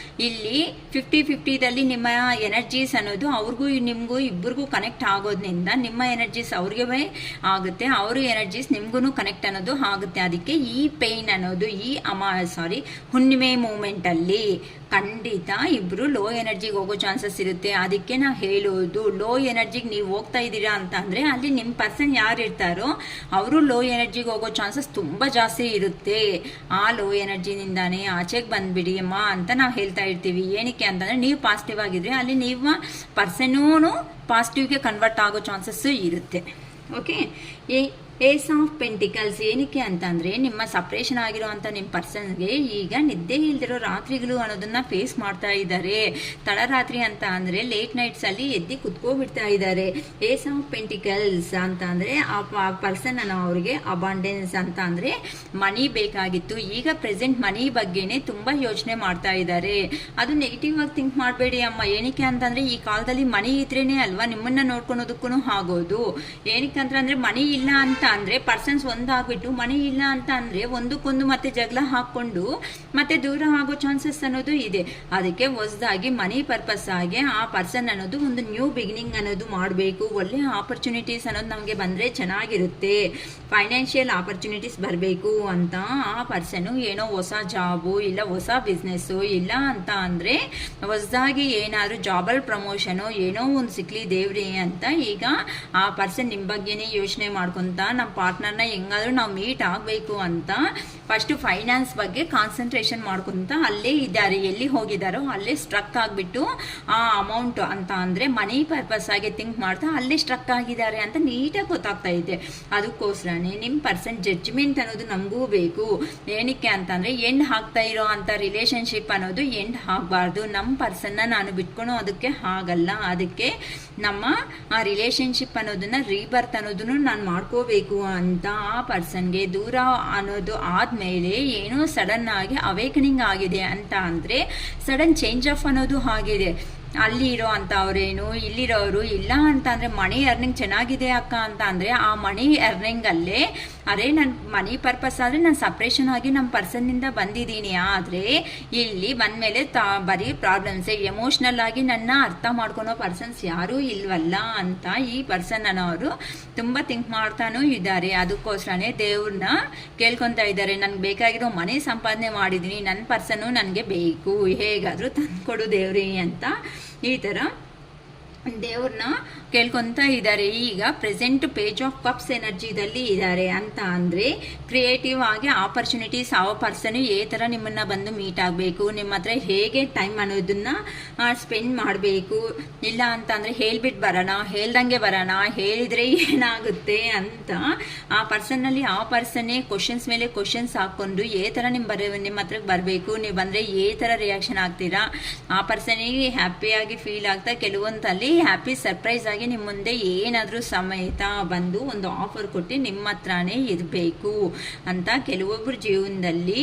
ಇಲ್ಲಿ 50-50ದಲ್ಲಿ ನಿಮ್ಮ ಎನರ್ಜೀಸ್ ಅನ್ನೋದು ಅವ್ರಿಗೂ ನಿಮಗೂ ಇಬ್ಬರಿಗೂ ಕನೆಕ್ಟ್ ಆಗೋದ್ರಿಂದ ನಿಮ್ಮ ಎನರ್ಜೀಸ್ ಅವ್ರಿಗೆ ಆಗುತ್ತೆ, ಅವ್ರ ಎನರ್ಜೀಸ್ ನಿಮಗೂ ಕನೆಕ್ಟ್ ಅನ್ನೋದು ಆಗುತ್ತೆ. ಅದಕ್ಕೆ ಈ ಪೇಯ್ನ್ ಅನ್ನೋದು ಹುಣ್ಣಿಮೆ ಮೂಮೆಂಟಲ್ಲಿ ಖಂಡಿತ ಇಬ್ಬರು ಲೋ ಎನರ್ಜಿಗೆ ಹೋಗೋ ಚಾನ್ಸಸ್ ಇರುತ್ತೆ. ಅದಕ್ಕೆ ನಾ ಹೇಳೋದು, ಲೋ ಎನರ್ಜಿಗೆ ನೀವು ಹೋಗ್ತಾ ಇದ್ದೀರಾ ಅಂತ ಅಂದರೆ ಅಲ್ಲಿ ನಿಮ್ಮ ಪರ್ಸನ್ ಯಾರು ಇರ್ತಾರೋ ಅವರು ಲೋ ಎನರ್ಜಿಗೆ ಹೋಗೋ ಚಾನ್ಸಸ್ ತುಂಬ ಜಾಸ್ತಿ ಇರುತ್ತೆ. ಆ ಲೋ ಎನರ್ಜಿನಿಂದಾನೇ ಆಚೆಗೆ ಬಂದುಬಿಡಿ ಅಮ್ಮ ಅಂತ ನಾವು ಹೇಳ್ತಾ ಇರ್ತೀವಿ. ಏನಕ್ಕೆ ಅಂತಂದರೆ ನೀವು ಪಾಸಿಟಿವ್ ಆಗಿದ್ರೆ ಅಲ್ಲಿ ನಿಮ್ಮ ಪರ್ಸನೂ ಪಾಸಿಟಿವ್ಗೆ ಕನ್ವರ್ಟ್ ಆಗೋ ಚಾನ್ಸಸ್ಸು ಇರುತ್ತೆ. ಓಕೆ, ಏಸ್ ಆಫ್ ಪೆಂಟಿಕಲ್ಸ್ ಏನಕ್ಕೆ ಅಂತಂದರೆ ನಿಮ್ಮ ಸಪ್ರೇಷನ್ ಆಗಿರೋವಂಥ ನಿಮ್ಮ ಪರ್ಸನ್ಗೆ ಈಗ ನಿದ್ದೆ ಇಲ್ದಿರೋ ರಾತ್ರಿಗಳು ಅನ್ನೋದನ್ನು ಫೇಸ್ ಮಾಡ್ತಾ ಇದ್ದಾರೆ. ತಡರಾತ್ರಿ ಅಂತ ಅಂದರೆ ಲೇಟ್ ನೈಟ್ಸಲ್ಲಿ ಎದ್ದು ಕುತ್ಕೋಬಿಡ್ತಾ ಇದ್ದಾರೆ. ಏಸ್ ಆಫ್ ಪೆಂಟಿಕಲ್ಸ್ ಅಂತ ಅಂದರೆ ಆ ಪರ್ಸನ್ ಅನ್ನೋ ಅವ್ರಿಗೆ ಅಬಾಂಡೆನ್ಸ್ ಅಂತ ಅಂದರೆ ಮನಿ ಬೇಕಾಗಿತ್ತು. ಈಗ ಪ್ರೆಸೆಂಟ್ ಮನಿ ಬಗ್ಗೆನೇ ತುಂಬ ಯೋಚನೆ ಮಾಡ್ತಾ ಇದ್ದಾರೆ. ಅದು ನೆಗೆಟಿವ್ ಆಗಿ ಥಿಂಕ್ ಮಾಡಬೇಡಿ ಅಮ್ಮ. ಏನಕ್ಕೆ ಅಂತಂದರೆ ಈ ಕಾಲದಲ್ಲಿ ಮನಿ ಇದ್ರೇ ಅಲ್ವಾ ನಿಮ್ಮನ್ನು ನೋಡ್ಕೊಳೋದಕ್ಕೂ ಆಗೋದು. ಏನಕ್ಕೆ ಅಂತಂದರೆ ಮನಿ ಇಲ್ಲ ಅಂತ ಅಂದ್ರೆ ಪರ್ಸನ್ಸ್ ಒಂದಾಗ್ಬಿಟ್ಟು ಮನಿ ಇಲ್ಲ ಅಂತ ಅಂದ್ರೆ ಒಂದಕ್ಕೊಂದು ಮತ್ತೆ ಜಗಳ ಹಾಕೊಂಡು ಮತ್ತೆ ದೂರ ಆಗೋ ಚಾನ್ಸಸ್ ಅನ್ನೋದು ಇದೆ. ಅದಕ್ಕೆ ಹೊಸದಾಗಿ ಮನಿ ಪರ್ಪಸ್ ಆಗಿ ಆ ಪರ್ಸನ್ ಅನ್ನೋದು ಒಂದು ನ್ಯೂ ಬಿಗಿನಿಂಗ್ ಅನ್ನೋದು ಮಾಡಬೇಕು. ಒಳ್ಳೆ ಆಪರ್ಚುನಿಟೀಸ್ ಅನ್ನೋದು ನಮಗೆ ಬಂದ್ರೆ ಚೆನ್ನಾಗಿರುತ್ತೆ. ಫೈನಾನ್ಷಿಯಲ್ ಆಪರ್ಚುನಿಟೀಸ್ ಬರಬೇಕು ಅಂತ ಆ ಪರ್ಸನ್ ಏನೋ ಹೊಸ ಜಾಬು ಇಲ್ಲ ಹೊಸ ಬಿಸ್ನೆಸ್ಸು ಇಲ್ಲ ಅಂತ ಅಂದ್ರೆ ಹೊಸದಾಗಿ ಏನಾದ್ರು ಜಾಬಲ್ ಪ್ರಮೋಷನು ಏನೋ ಒಂದು ಸಿಕ್ಲಿ ದೇವ್ರಿ ಅಂತ ಈಗ ಆ ಪರ್ಸನ್ ನಿಮ್ಮ ಬಗ್ಗೆನೇ ಯೋಚನೆ ಮಾಡ್ಕೊಂತ ನಮ್ಮ ಪಾರ್ಟ್ನರ್ನ ಹೆಂಗಾದ್ರೂ ನಾವು ಮೀಟ್ ಆಗಬೇಕು ಅಂತ ಫಸ್ಟ್ ಫೈನಾನ್ಸ್ ಬಗ್ಗೆ ಕಾನ್ಸಂಟ್ರೇಷನ್ ಮಾಡ್ಕೊಂತ ಅಲ್ಲೇ ಇದ್ದಾರೆ. ಎಲ್ಲಿ ಹೋಗಿದ್ದಾರೋ ಅಲ್ಲೇ ಸ್ಟ್ರಕ್ ಆಗಿಬಿಟ್ಟು ಆ ಅಮೌಂಟ್ ಅಂತ ಅಂದರೆ ಮನಿ ಪರ್ಪಸ್ ಆಗಿ ಥಿಂಕ್ ಮಾಡ್ತಾ ಅಲ್ಲೇ ಸ್ಟ್ರಕ್ ಆಗಿದ್ದಾರೆ ಅಂತ ನೀಟಾಗಿ ಗೊತ್ತಾಗ್ತಾ ಇದೆ. ಅದಕ್ಕೋಸ್ಕರನೇ ನಿಮ್ಮ ಪರ್ಸನ್ ಜಡ್ಜ್ಮೆಂಟ್ ಅನ್ನೋದು ನಮಗೂ ಬೇಕು. ಏನಕ್ಕೆ ಅಂತಂದರೆ ಎಂಡ್ ಆಗ್ತಾ ಇರೋ ಅಂಥ ರಿಲೇಷನ್ಶಿಪ್ ಅನ್ನೋದು ಎಂಡ್ ಆಗಬಾರ್ದು. ನಮ್ಮ ಪರ್ಸನ್ನ ನಾನು ಬಿಟ್ಕೊಳೋ ಅದಕ್ಕೆ ಆಗಲ್ಲ. ಅದಕ್ಕೆ ನಮ್ಮ ಆ ರಿಲೇಷನ್ಶಿಪ್ ಅನ್ನೋದನ್ನ ರೀಬರ್ತ್ ಅನ್ನೋದನ್ನು ನಾನು ಮಾಡ್ಕೋಬೇಕು ಅಂತ ಆ ಪರ್ಸನ್ಗೆ ದೂರ ಅನ್ನೋದು ಆದಮೇಲೆ ಏನೋ ಸಡನ್ ಆಗಿ ಅವೇಕನಿಂಗ್ ಆಗಿದೆ ಅಂತ ಅಂದರೆ ಸಡನ್ ಚೇಂಜ್ ಆಫ್ ಅನ್ನೋದು ಆಗಿದೆ. ಅಲ್ಲಿ ಇರೋ ಅಂಥವ್ರೇನು ಇಲ್ಲಿರೋರು ಇಲ್ಲ ಅಂತ ಅಂದರೆ ಮನಿ ಅರ್ನಿಂಗ್ ಚೆನ್ನಾಗಿದೆ ಅಕ್ಕ ಅಂತ ಅಂದರೆ ಆ ಮನಿ ಅರ್ನಿಂಗಲ್ಲೇ ಅರೆ ನನ್ನ ಮನಿ ಪರ್ಪಸ್ ಆದರೆ ನಾನು ಸಪ್ರೇಷನ್ ಆಗಿ ನಮ್ಮ ಪರ್ಸನ್ನಿಂದ ಬಂದಿದ್ದೀನಿ. ಆದರೆ ಇಲ್ಲಿ ಬಂದಮೇಲೆ ಬರೀ ಪ್ರಾಬ್ಲಮ್ಸೇ. ಎಮೋಷ್ನಲ್ ಆಗಿ ನನ್ನ ಅರ್ಥ ಮಾಡ್ಕೊಳೋ ಪರ್ಸನ್ಸ್ ಯಾರೂ ಇಲ್ವಲ್ಲ ಅಂತ ಈ ಪರ್ಸನ್ ಅನ್ನೋರು ತುಂಬ ಥಿಂಕ್ ಮಾಡ್ತಾನೂ ಇದ್ದಾರೆ. ಅದಕ್ಕೋಸ್ಕರನೇ ದೇವ್ರನ್ನ ಕೇಳ್ಕೊತಾ ಇದ್ದಾರೆ, ನನಗೆ ಬೇಕಾಗಿರೋ ಮನೆ ಸಂಪಾದನೆ ಮಾಡಿದ್ದೀನಿ, ನನ್ನ ಪರ್ಸನ್ನು ನನಗೆ ಬೇಕು, ಹೇಗಾದರೂ ತಂದುಕೊಡು ದೇವ್ರಿ ಅಂತ ಈ ಥರ ದೇವ್ರನ್ನ ಕೇಳ್ಕೊತ ಇದ್ದಾರೆ. ಈಗ ಪ್ರೆಸೆಂಟ್ ಪೇಜ್ ಆಫ್ ಕಪ್ಸ್ ಎನರ್ಜಿದಲ್ಲಿ ಇದ್ದಾರೆ ಅಂತ ಅಂದರೆ ಕ್ರಿಯೇಟಿವ್ ಆಗಿ ಆಪರ್ಚುನಿಟೀಸ್ ಆ ಪರ್ಸನ್ ಈ ಥರ ನಿಮ್ಮನ್ನು ಬಂದು ಮೀಟ್ ಆಗಬೇಕು, ನಿಮ್ಮ ಹತ್ರ ಹೇಗೆ ಟೈಮ್ ಅನ್ನೋದನ್ನು ಸ್ಪೆಂಡ್ ಮಾಡಬೇಕು. ಇಲ್ಲ ಅಂತ ಅಂದರೆ ಹೇಳ್ಬಿಟ್ಟು ಬರೋಣ, ಹೇಳ್ದಂಗೆ ಬರೋಣ, ಹೇಳಿದರೆ ಏನಾಗುತ್ತೆ ಅಂತ ಆ ಪರ್ಸನ್ನಲ್ಲಿ ಆ ಪರ್ಸನ್ನೇ ಕ್ವಶನ್ಸ್ ಮೇಲೆ ಕ್ವಶನ್ಸ್ ಹಾಕ್ಕೊಂಡು ಏ ಥರ ನಿಮ್ಮ ಹತ್ರಕ್ಕೆ ಬರಬೇಕು, ನೀವು ಬಂದರೆ ಏ ಥರ ರಿಯಾಕ್ಷನ್ ಆಗ್ತೀರಾ. ಆ ಪರ್ಸನಿಗೆ ಹ್ಯಾಪಿಯಾಗಿ ಫೀಲ್ ಆಗ್ತಾ ಕೆಲವೊಂದಲ್ಲಿ ಹ್ಯಾಪಿ ಸರ್ಪ್ರೈಸ್ ಆಗಿ ನಿಮ್ಮ ಮುಂದೆ ಏನಾದರೂ ಸಮೇತ ಬಂದು ಒಂದು ಆಫರ್ ಕೊಟ್ಟು ನಿಮ್ಮ ಹತ್ರನೇ ಇರಬೇಕು ಅಂತ ಕೆಲವೊಬ್ಬರ ಜೀವನದಲ್ಲಿ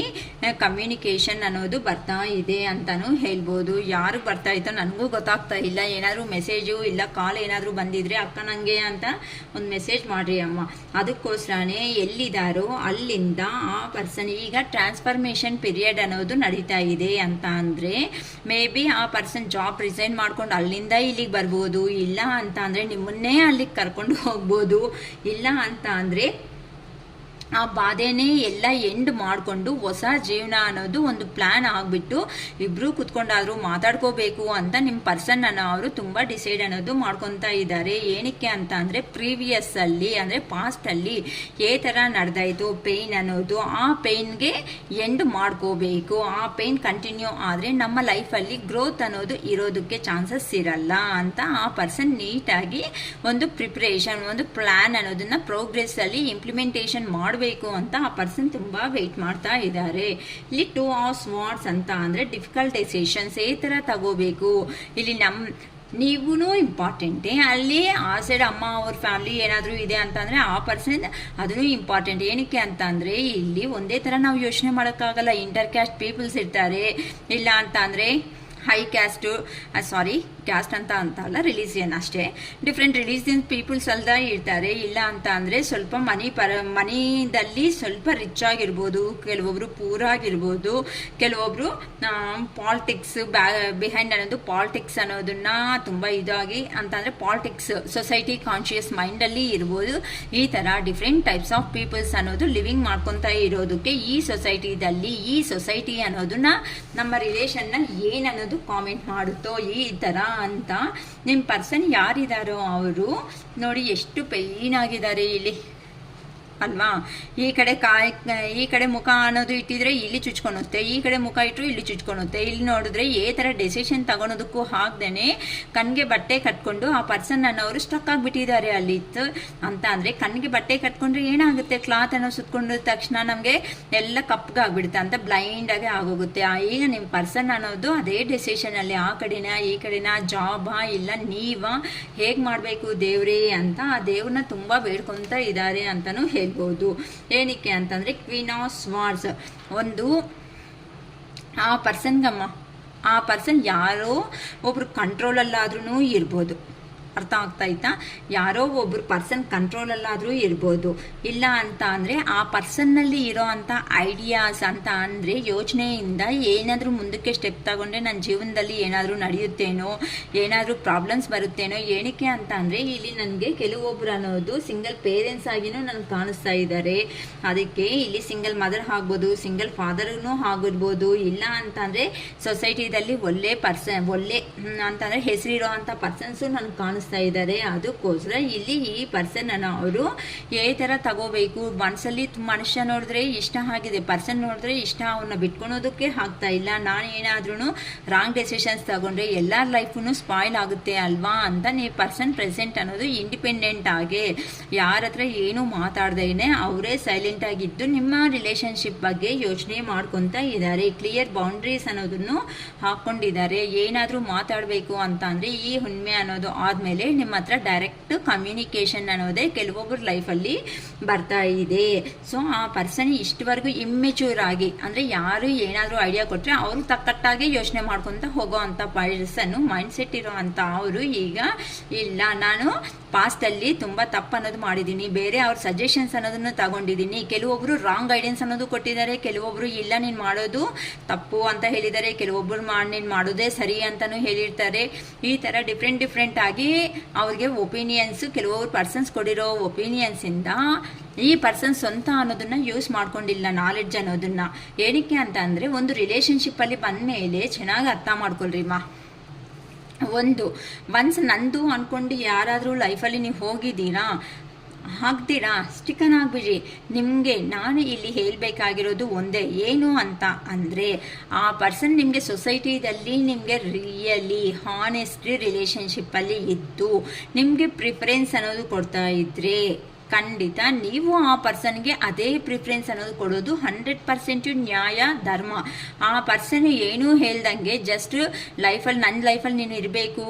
ಕಮ್ಯುನಿಕೇಷನ್ ಅನ್ನೋದು ಬರ್ತಾ ಇದೆ ಅಂತಲೂ ಹೇಳ್ಬೋದು. ಯಾರು ಬರ್ತಾ ಇತ್ತೋ ನನಗೂ ಗೊತ್ತಾಗ್ತಾ ಇಲ್ಲ. ಏನಾದರೂ ಮೆಸೇಜು ಇಲ್ಲ ಕಾಲ್ ಏನಾದರೂ ಬಂದಿದ್ರೆ ಅಕ್ಕ ನನಗೆ ಅಂತ ಒಂದು ಮೆಸೇಜ್ ಮಾಡಿರಿ ಅಮ್ಮ. ಅದಕ್ಕೋಸ್ಕರನೇ ಎಲ್ಲಿದ್ದಾರೋ ಅಲ್ಲಿಂದ ಆ ಪರ್ಸನ್ ಈಗ ಟ್ರಾನ್ಸ್ಫರ್ಮೇಷನ್ ಪೀರಿಯಡ್ ಅನ್ನೋದು ನಡೀತಾ ಇದೆ ಅಂತ ಅಂದರೆ ಮೇ ಬಿ ಆ ಪರ್ಸನ್ ಜಾಬ್ ರಿಸೈನ್ ಮಾಡ್ಕೊಂಡು ಅಲ್ಲಿಂದ ಇಲ್ಲಿಗೆ ಬರ್ಬೋದು. ಇಲ್ಲ ಅಂತ ಅಂದರೆ ನಿಮ್ಮನ್ನೇ ಅಲ್ಲಿಗೆ ಕರ್ಕೊಂಡು ಹೋಗ್ಬೋದು. ಇಲ್ಲ ಅಂತ ಅಂದರೆ ಆ ಬಾಧೆನೇ ಎಲ್ಲ ಎಂಡ್ ಮಾಡಿಕೊಂಡು ಹೊಸ ಜೀವನ ಅನ್ನೋದು ಒಂದು ಪ್ಲ್ಯಾನ್ ಆಗಿಬಿಟ್ಟು ಇಬ್ಬರು ಕುತ್ಕೊಂಡಾದರೂ ಮಾತಾಡ್ಕೋಬೇಕು ಅಂತ ನಿಮ್ಮ ಪರ್ಸನ್ ಅನ್ನೋ ಅವರು ತುಂಬ ಡಿಸೈಡ್ ಅನ್ನೋದು ಮಾಡ್ಕೊತಾ ಇದ್ದಾರೆ. ಏನಕ್ಕೆ ಅಂತ ಅಂದರೆ ಪ್ರೀವಿಯಸ್ಸಲ್ಲಿ ಅಂದರೆ ಪಾಸ್ಟಲ್ಲಿ ಏ ಥರ ನಡೆದಾಯಿತು ಪೇಯ್ನ್ ಅನ್ನೋದು, ಆ ಪೇಯ್ನ್ಗೆ ಎಂಡ್ ಮಾಡ್ಕೋಬೇಕು. ಆ ಪೇಯ್ನ್ ಕಂಟಿನ್ಯೂ ಆದರೆ ನಮ್ಮ ಲೈಫಲ್ಲಿ ಗ್ರೋತ್ ಅನ್ನೋದು ಇರೋದಕ್ಕೆ ಚಾನ್ಸಸ್ ಇರಲ್ಲ ಅಂತ ಆ ಪರ್ಸನ್ ನೀಟಾಗಿ ಒಂದು ಪ್ರಿಪ್ರೇಷನ್ ಒಂದು ಪ್ಲ್ಯಾನ್ ಅನ್ನೋದನ್ನು ಪ್ರೋಗ್ರೆಸ್ಸಲ್ಲಿ ಇಂಪ್ಲಿಮೆಂಟೇಷನ್ ಮಾಡಬೇಕು ಅಂತ ಆ ಪರ್ಸನ್ ತುಂಬಾ ವೆಯ್ಟ್ ಮಾಡ್ತಾ ಇದ್ದಾರೆ. ಇಲ್ಲಿ 2 ಆಫ್ ಸ್ವಾರ್ಡ್ಸ್ ಅಂತ ಅಂದ್ರೆ ಡಿಫಿಕಲ್ಟ್ ಡಿಸಿಷನ್ಸ್ ಈ ತರ ತಗೋಬೇಕು. ಇಲ್ಲಿ ನೀವೂ ಇಂಪಾರ್ಟೆಂಟೇ, ಅಲ್ಲಿ ಆ ಸೈಡ್ ಅಮ್ಮ ಅವ್ರ ಫ್ಯಾಮಿಲಿ ಏನಾದರೂ ಇದೆ ಅಂತಂದರೆ ಆ ಪರ್ಸನ್ ಅದೂ ಇಂಪಾರ್ಟೆಂಟ್. ಏನಕ್ಕೆ ಅಂತ ಅಂದರೆ ಇಲ್ಲಿ ಒಂದೇ ಥರ ನಾವು ಯೋಚನೆ ಮಾಡೋಕ್ಕಾಗಲ್ಲ. ಇಂಟರ್ ಕ್ಯಾಸ್ಟ್ ಪೀಪಲ್ಸ್ ಇರ್ತಾರೆ. ಇಲ್ಲ ಅಂತ ಅಂದರೆ ಹೈ ಕ್ಯಾಸ್ಟು ಕ್ಯಾಸ್ಟ್ ಅಂತ ಅಲ್ಲ, ರಿಲಿಜಿಯನ್ ಅಷ್ಟೇ. ಡಿಫ್ರೆಂಟ್ ರಿಲಿಜಿಯನ್ ಪೀಪಲ್ಸ್ ಅಲ್ದ ಇರ್ತಾರೆ. ಇಲ್ಲ ಅಂತ ಅಂದರೆ ಸ್ವಲ್ಪ ಮನಿದಲ್ಲಿ ಸ್ವಲ್ಪ ರಿಚ್ ಆಗಿರ್ಬೋದು, ಕೆಲವೊಬ್ರು ಪೂರ್ ಆಗಿರ್ಬೋದು, ಕೆಲವೊಬ್ರು ಪಾಲಿಟಿಕ್ಸ್ ಬಿಹೈಂಡ್ ಅನ್ನೋದು ಪಾಲಿಟಿಕ್ಸ್ ಅನ್ನೋದನ್ನ ತುಂಬ ಇದಾಗಿ ಅಂತಂದರೆ ಪಾಲಿಟಿಕ್ಸ್ ಸೊಸೈಟಿ ಕಾನ್ಶಿಯಸ್ ಮೈಂಡಲ್ಲಿ ಇರ್ಬೋದು. ಈ ಥರ ಡಿಫ್ರೆಂಟ್ ಟೈಪ್ಸ್ ಆಫ್ ಪೀಪಲ್ಸ್ ಅನ್ನೋದು ಲಿವಿಂಗ್ ಮಾಡ್ಕೊತಾ ಇರೋದಕ್ಕೆ ಈ ಸೊಸೈಟಿ ಅನ್ನೋದನ್ನ ನಮ್ಮ ರಿಲೇಷನ್ನ ಏನನ್ನೋದು ಕಾಮೆಂಟ್ ಮಾಡುತ್ತೋ ಈ ಥರ ಅಂತ. ನಿಮ್ಮ ಪರ್ಸನ್ ಯಾರಿದ್ದಾರೋ ಅವರು ನೋಡಿ ಎಷ್ಟು ಪೇಯ್ನ್ ಆಗಿದ್ದಾರೆ ಇಲ್ಲಿ ಅಲ್ವಾ. ಈ ಕಡೆ ಮುಖ ಅನ್ನೋದು ಇಟ್ಟಿದ್ರೆ ಇಲ್ಲಿ ಚುಚ್ಕೊಳುತ್ತೆ, ಈ ಕಡೆ ಮುಖ ಇಟ್ಟರು ಇಲ್ಲಿ ಚುಚ್ಕೊಳುತ್ತೆ. ಇಲ್ಲಿ ನೋಡಿದ್ರೆ ಈ ಥರ ಡೆಸಿಷನ್ ತಗೊಳೋದಕ್ಕೂ ಹಾಕ್ದೇನೆ ಕಣ್ಣಿಗೆ ಬಟ್ಟೆ ಕಟ್ಕೊಂಡು ಆ ಪರ್ಸನ್ ಅನ್ನೋರು ಸ್ಟಕ್ ಆಗಿಬಿಟ್ಟಿದ್ದಾರೆ ಅಲ್ಲಿ ಅಂತ. ಅಂದರೆ ಕಣ್ಣಿಗೆ ಬಟ್ಟೆ ಕಟ್ಕೊಂಡ್ರೆ ಏನಾಗುತ್ತೆ, ಕ್ಲಾತ್ ಅನ್ನೋ ಸುತ್ಕೊಂಡ ತಕ್ಷಣ ನಮಗೆ ಎಲ್ಲ ಕಪ್ಪಗಾಗ್ಬಿಡುತ್ತೆ ಅಂತ ಬ್ಲೈಂಡ್ ಆಗಿ ಆಗೋಗುತ್ತೆ. ಈಗ ನಿಮ್ಮ ಪರ್ಸನ್ ಅನ್ನೋದು ಅದೇ ಡೆಸಿಷನಲ್ಲಿ ಆ ಕಡೆನ ಈ ಕಡೆನ ಜಾಬಾ ಇಲ್ಲ ನೀವಾ ಹೇಗೆ ಮಾಡಬೇಕು ದೇವ್ರೇ ಅಂತ ಆ ದೇವ್ರನ್ನ ತುಂಬ ಬೇಡ್ಕೊತ ಇದ್ದಾರೆ ಅಂತಲೂ ಹೇಳ್ಬೋದು. ಏನಕ್ಕೆ ಅಂತಂದರೆ ಕ್ವೀನ್ ಆಫ್ ಸ್ವಾರ್ಡ್ಸ್ ಒಂದು ಆ ಪರ್ಸನ್ ಯಾರೋ ಒಬ್ರು ಕಂಟ್ರೋಲಲ್ಲಾದ್ರೂ ಇರ್ಬೋದು. ಅರ್ಥ ಆಗ್ತಾಯ್ತಾ? ಯಾರೋ ಒಬ್ರು ಪರ್ಸನ್ ಕಂಟ್ರೋಲಲ್ಲಾದರೂ ಇರ್ಬೋದು. ಇಲ್ಲ ಅಂತ ಅಂದರೆ ಆ ಪರ್ಸನ್ನಲ್ಲಿ ಇರೋ ಅಂಥ ಐಡಿಯಾಸ್ ಅಂತ ಅಂದರೆ ಯೋಚನೆಯಿಂದ ಏನಾದರೂ ಮುಂದಕ್ಕೆ ಸ್ಟೆಪ್ ತಗೊಂಡ್ರೆ ನನ್ನ ಜೀವನದಲ್ಲಿ ಏನಾದರೂ ನಡೆಯುತ್ತೇನೋ, ಏನಾದರೂ ಪ್ರಾಬ್ಲಮ್ಸ್ ಬರುತ್ತೇನೋ. ಏನಕ್ಕೆ ಅಂತ ಅಂದರೆ ಇಲ್ಲಿ ನನಗೆ ಕೆಲವೊಬ್ರು ಅನ್ನೋದು ಸಿಂಗಲ್ ಪೇರೆಂಟ್ಸ್ ಆಗಿನೂ ನನಗೆ ಕಾಣಿಸ್ತಾ ಇದ್ದಾರೆ. ಅದಕ್ಕೆ ಇಲ್ಲಿ ಸಿಂಗಲ್ ಮದರ್ ಆಗ್ಬೋದು, ಸಿಂಗಲ್ ಫಾದರ್ನೂ ಆಗಿರ್ಬೋದು. ಇಲ್ಲ ಅಂತಂದರೆ ಸೊಸೈಟಿದಲ್ಲಿ ಒಳ್ಳೆ ಅಂತಂದರೆ ಹೆಸರಿರೋ ಅಂಥ ಪರ್ಸನ್ಸು ನನಗೆ ಕಾಣಿಸ್ತಾ ಇದ್ದಾರೆ. ಅದಕ್ಕೋಸ್ಕರ ಇಲ್ಲಿ ಈ ಪರ್ಸನ್ ಅವರು ಯಾವ ಥರ ತಗೋಬೇಕು, ಮನಸ್ಸಲ್ಲಿ ಮನುಷ್ಯ ನೋಡಿದ್ರೆ ಇಷ್ಟ ಆಗಿದೆ, ಪರ್ಸನ್ ನೋಡಿದ್ರೆ ಇಷ್ಟ, ಅವನ್ನ ಬಿಟ್ಕೊಳೋದಕ್ಕೆ ಆಗ್ತಾ ಇಲ್ಲ. ನಾನು ಏನಾದ್ರೂ ರಾಂಗ್ ಡೆಸಿಷನ್ಸ್ ತಗೊಂಡ್ರೆ ಎಲ್ಲರ ಲೈಫು ಸ್ಪಾಯ್ಲ್ ಆಗುತ್ತೆ ಅಲ್ವಾ ಅಂತ ನೀವು ಪರ್ಸನ್ ಪ್ರೆಸೆಂಟ್ ಅನ್ನೋದು ಇಂಡಿಪೆಂಡೆಂಟ್ ಆಗಿ ಯಾರ ಹತ್ರ ಏನೂ ಮಾತಾಡ್ದೇನೆ ಅವರೇ ಸೈಲೆಂಟ್ ಆಗಿದ್ದು ನಿಮ್ಮ ರಿಲೇಶನ್ಶಿಪ್ ಬಗ್ಗೆ ಯೋಚನೆ ಮಾಡ್ಕೊತ ಇದ್ದಾರೆ. ಕ್ಲಿಯರ್ ಬೌಂಡ್ರೀಸ್ ಅನ್ನೋದನ್ನು ಹಾಕ್ಕೊಂಡಿದ್ದಾರೆ. ಏನಾದರೂ ಮಾತಾಡಬೇಕು ಅಂತ ಅಂದರೆ ಈ ಹುಣ್ಣಿಮೆ ಅನ್ನೋದು ಆದ್ಮೇಲೆ ನಿಮ್ಮ ಹತ್ರ ಡೈರೆಕ್ಟ್ ಕಮ್ಯುನಿಕೇಶನ್ ಅನ್ನೋದೇ ಕೆಲವೊಬ್ಬರ ಲೈಫಲ್ಲಿ ಬರ್ತಾ ಇದೆ. ಸೊ ಆ ಪರ್ಸನ್ ಇಷ್ಟವರೆಗೂ ಇಮ್ಮೆಚೂರ್ ಆಗಿ ಅಂದರೆ ಯಾರು ಏನಾದರೂ ಐಡಿಯಾ ಕೊಟ್ಟರೆ ಅವರು ತಕ್ಕಟ್ಟಾಗಿ ಯೋಚನೆ ಮಾಡ್ಕೊತ ಹೋಗೋ ಅಂಥ ಪರ್ಸನ್ನು ಮೈಂಡ್ ಸೆಟ್ ಇರೋ ಅಂಥ ಅವರು ಈಗ ಇಲ್ಲ, ನಾನು ಪಾಸ್ಟಲ್ಲಿ ತುಂಬ ತಪ್ಪು ಅನ್ನೋದು ಮಾಡಿದ್ದೀನಿ, ಬೇರೆ ಅವ್ರ ಸಜೆಷನ್ಸ್ ಅನ್ನೋದನ್ನು ತಗೊಂಡಿದ್ದೀನಿ. ಕೆಲವೊಬ್ಬರು ರಾಂಗ್ ಗೈಡೆನ್ಸ್ ಅನ್ನೋದು ಕೊಟ್ಟಿದ್ದಾರೆ, ಕೆಲವೊಬ್ಬರು ಇಲ್ಲ ನೀನು ಮಾಡೋದು ತಪ್ಪು ಅಂತ ಹೇಳಿದ್ದಾರೆ, ಕೆಲವೊಬ್ಬರು ನೀನು ಮಾಡೋದೇ ಸರಿ ಅಂತಲೂ ಹೇಳಿರ್ತಾರೆ. ಈ ಥರ ಡಿಫ್ರೆಂಟ್ ಆಗಿ ಅವ್ರಿಗೆ ಒಪಿನಿಯನ್ಸು ಕೆಲವೊಬ್ರು ಪರ್ಸನ್ಸ್ ಕೊಡಿರೋ ಒಪಿನಿಯನ್ಸಿಂದ ಈ ಪರ್ಸನ್ ಸ್ವಂತ ಅನ್ನೋದನ್ನ ಯೂಸ್ ಮಾಡ್ಕೊಂಡಿಲ್ಲ, ನಾಲೆಡ್ಜ್ ಅನ್ನೋದನ್ನ. ಏನಕ್ಕೆ ಅಂತ ಅಂದರೆ ಒಂದು ರಿಲೇಷನ್ಶಿಪ್ಪಲ್ಲಿ ಬಂದ ಮೇಲೆ ಚೆನ್ನಾಗಿ ಅರ್ಥ ಮಾಡ್ಕೊಳ್ರಿ ಒನ್ಸ್ ನಂದು ಅಂದ್ಕೊಂಡು ಯಾರಾದರೂ ಲೈಫಲ್ಲಿ ನೀವು ಹೋಗಿದ್ದೀರಾ ಹಾಕ್ತೀರಾ ಸ್ಟಿಕನ್ ಆಗಿಬಿಡ್ರಿ. ನಿಮಗೆ ನಾನು ಇಲ್ಲಿ ಹೇಳಬೇಕಾಗಿರೋದು ಒಂದೇ, ಏನು ಅಂತ ಅಂದರೆ ಆ ಪರ್ಸನ್ ನಿಮಗೆ ಸೊಸೈಟಿದಲ್ಲಿ ನಿಮಗೆ ರಿಯಲಿ ಹಾನೆಸ್ಟ್ಲಿ ರಿಲೇಷನ್ಶಿಪ್ಪಲ್ಲಿ ಇದ್ದು ನಿಮಗೆ ಪ್ರಿಫರೆನ್ಸ್ ಅನ್ನೋದು ಕೊಡ್ತಾ ಇದ್ರೆ ಖಂಡಿತ ನೀವು ಆ ಪರ್ಸನ್ಗೆ ಅದೇ ಪ್ರಿಫರೆನ್ಸ್ ಅನ್ನೋದು ಕೊಡೋದು 100% ನ್ಯಾಯ ಧರ್ಮ. ಆ ಪರ್ಸನ್ ಏನೂ ಹೇಳ್ದಂಗೆ ಜಸ್ಟ್ ನನ್ನ ಲೈಫಲ್ಲಿ ನೀನು ಇರಬೇಕು,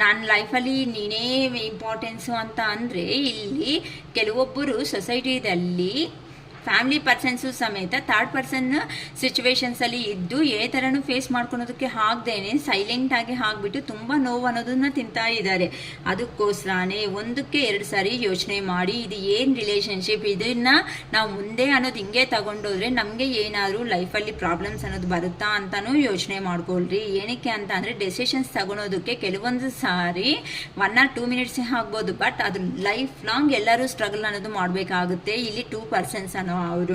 ನನ್ನ ಲೈಫಲ್ಲಿ ನೀನೇ ಇಂಪಾರ್ಟೆನ್ಸು ಅಂತ ಅಂದರೆ ಇಲ್ಲಿ ಕೆಲವೊಬ್ಬರು ಸೊಸೈಟಿದಲ್ಲಿ ಫ್ಯಾಮಿಲಿ ಪರ್ಸನ್ಸು ಸಮೇತ ಥರ್ಡ್ ಪರ್ಸನ್ ಸಿಚುವೇಶನ್ಸಲ್ಲಿ ಇದ್ದು ಏ ಥರನೂ ಫೇಸ್ ಮಾಡ್ಕೊಳೋದಕ್ಕೆ ಆಗದೇನೆ ಸೈಲೆಂಟಾಗಿ ಆಗಿಬಿಟ್ಟು ತುಂಬ ನೋವು ಅನ್ನೋದನ್ನ ತಿಂತಾ ಇದ್ದಾರೆ. ಅದಕ್ಕೋಸ್ಕರನೇ ಒಂದಕ್ಕೆ 2 ಸಾರಿ ಯೋಚನೆ ಮಾಡಿ ಇದು ಏನು ರಿಲೇಷನ್ಶಿಪ್, ಇದನ್ನು ನಾವು ಮುಂದೆ ಅನ್ನೋದು ಹಿಂಗೆ ತಗೊಂಡೋದ್ರೆ ನಮಗೆ ಏನಾದರೂ ಲೈಫಲ್ಲಿ ಪ್ರಾಬ್ಲಮ್ಸ್ ಅನ್ನೋದು ಬರುತ್ತಾ ಅಂತಲೂ ಯೋಚನೆ ಮಾಡ್ಕೊಳ್ರಿ. ಏನಕ್ಕೆ ಅಂತ ಅಂದರೆ ಡೆಸಿಷನ್ಸ್ ತಗೊಳೋದಕ್ಕೆ ಕೆಲವೊಂದು ಸಾರಿ 1 or 2 minutes ಆಗ್ಬೋದು, ಬಟ್ ಅದು ಲೈಫ್ ಲಾಂಗ್ ಎಲ್ಲರೂ ಸ್ಟ್ರಗಲ್ ಅನ್ನೋದು ಮಾಡಬೇಕಾಗುತ್ತೆ. ಇಲ್ಲಿ 2 persons ಅನ್ನೋ ಅವರು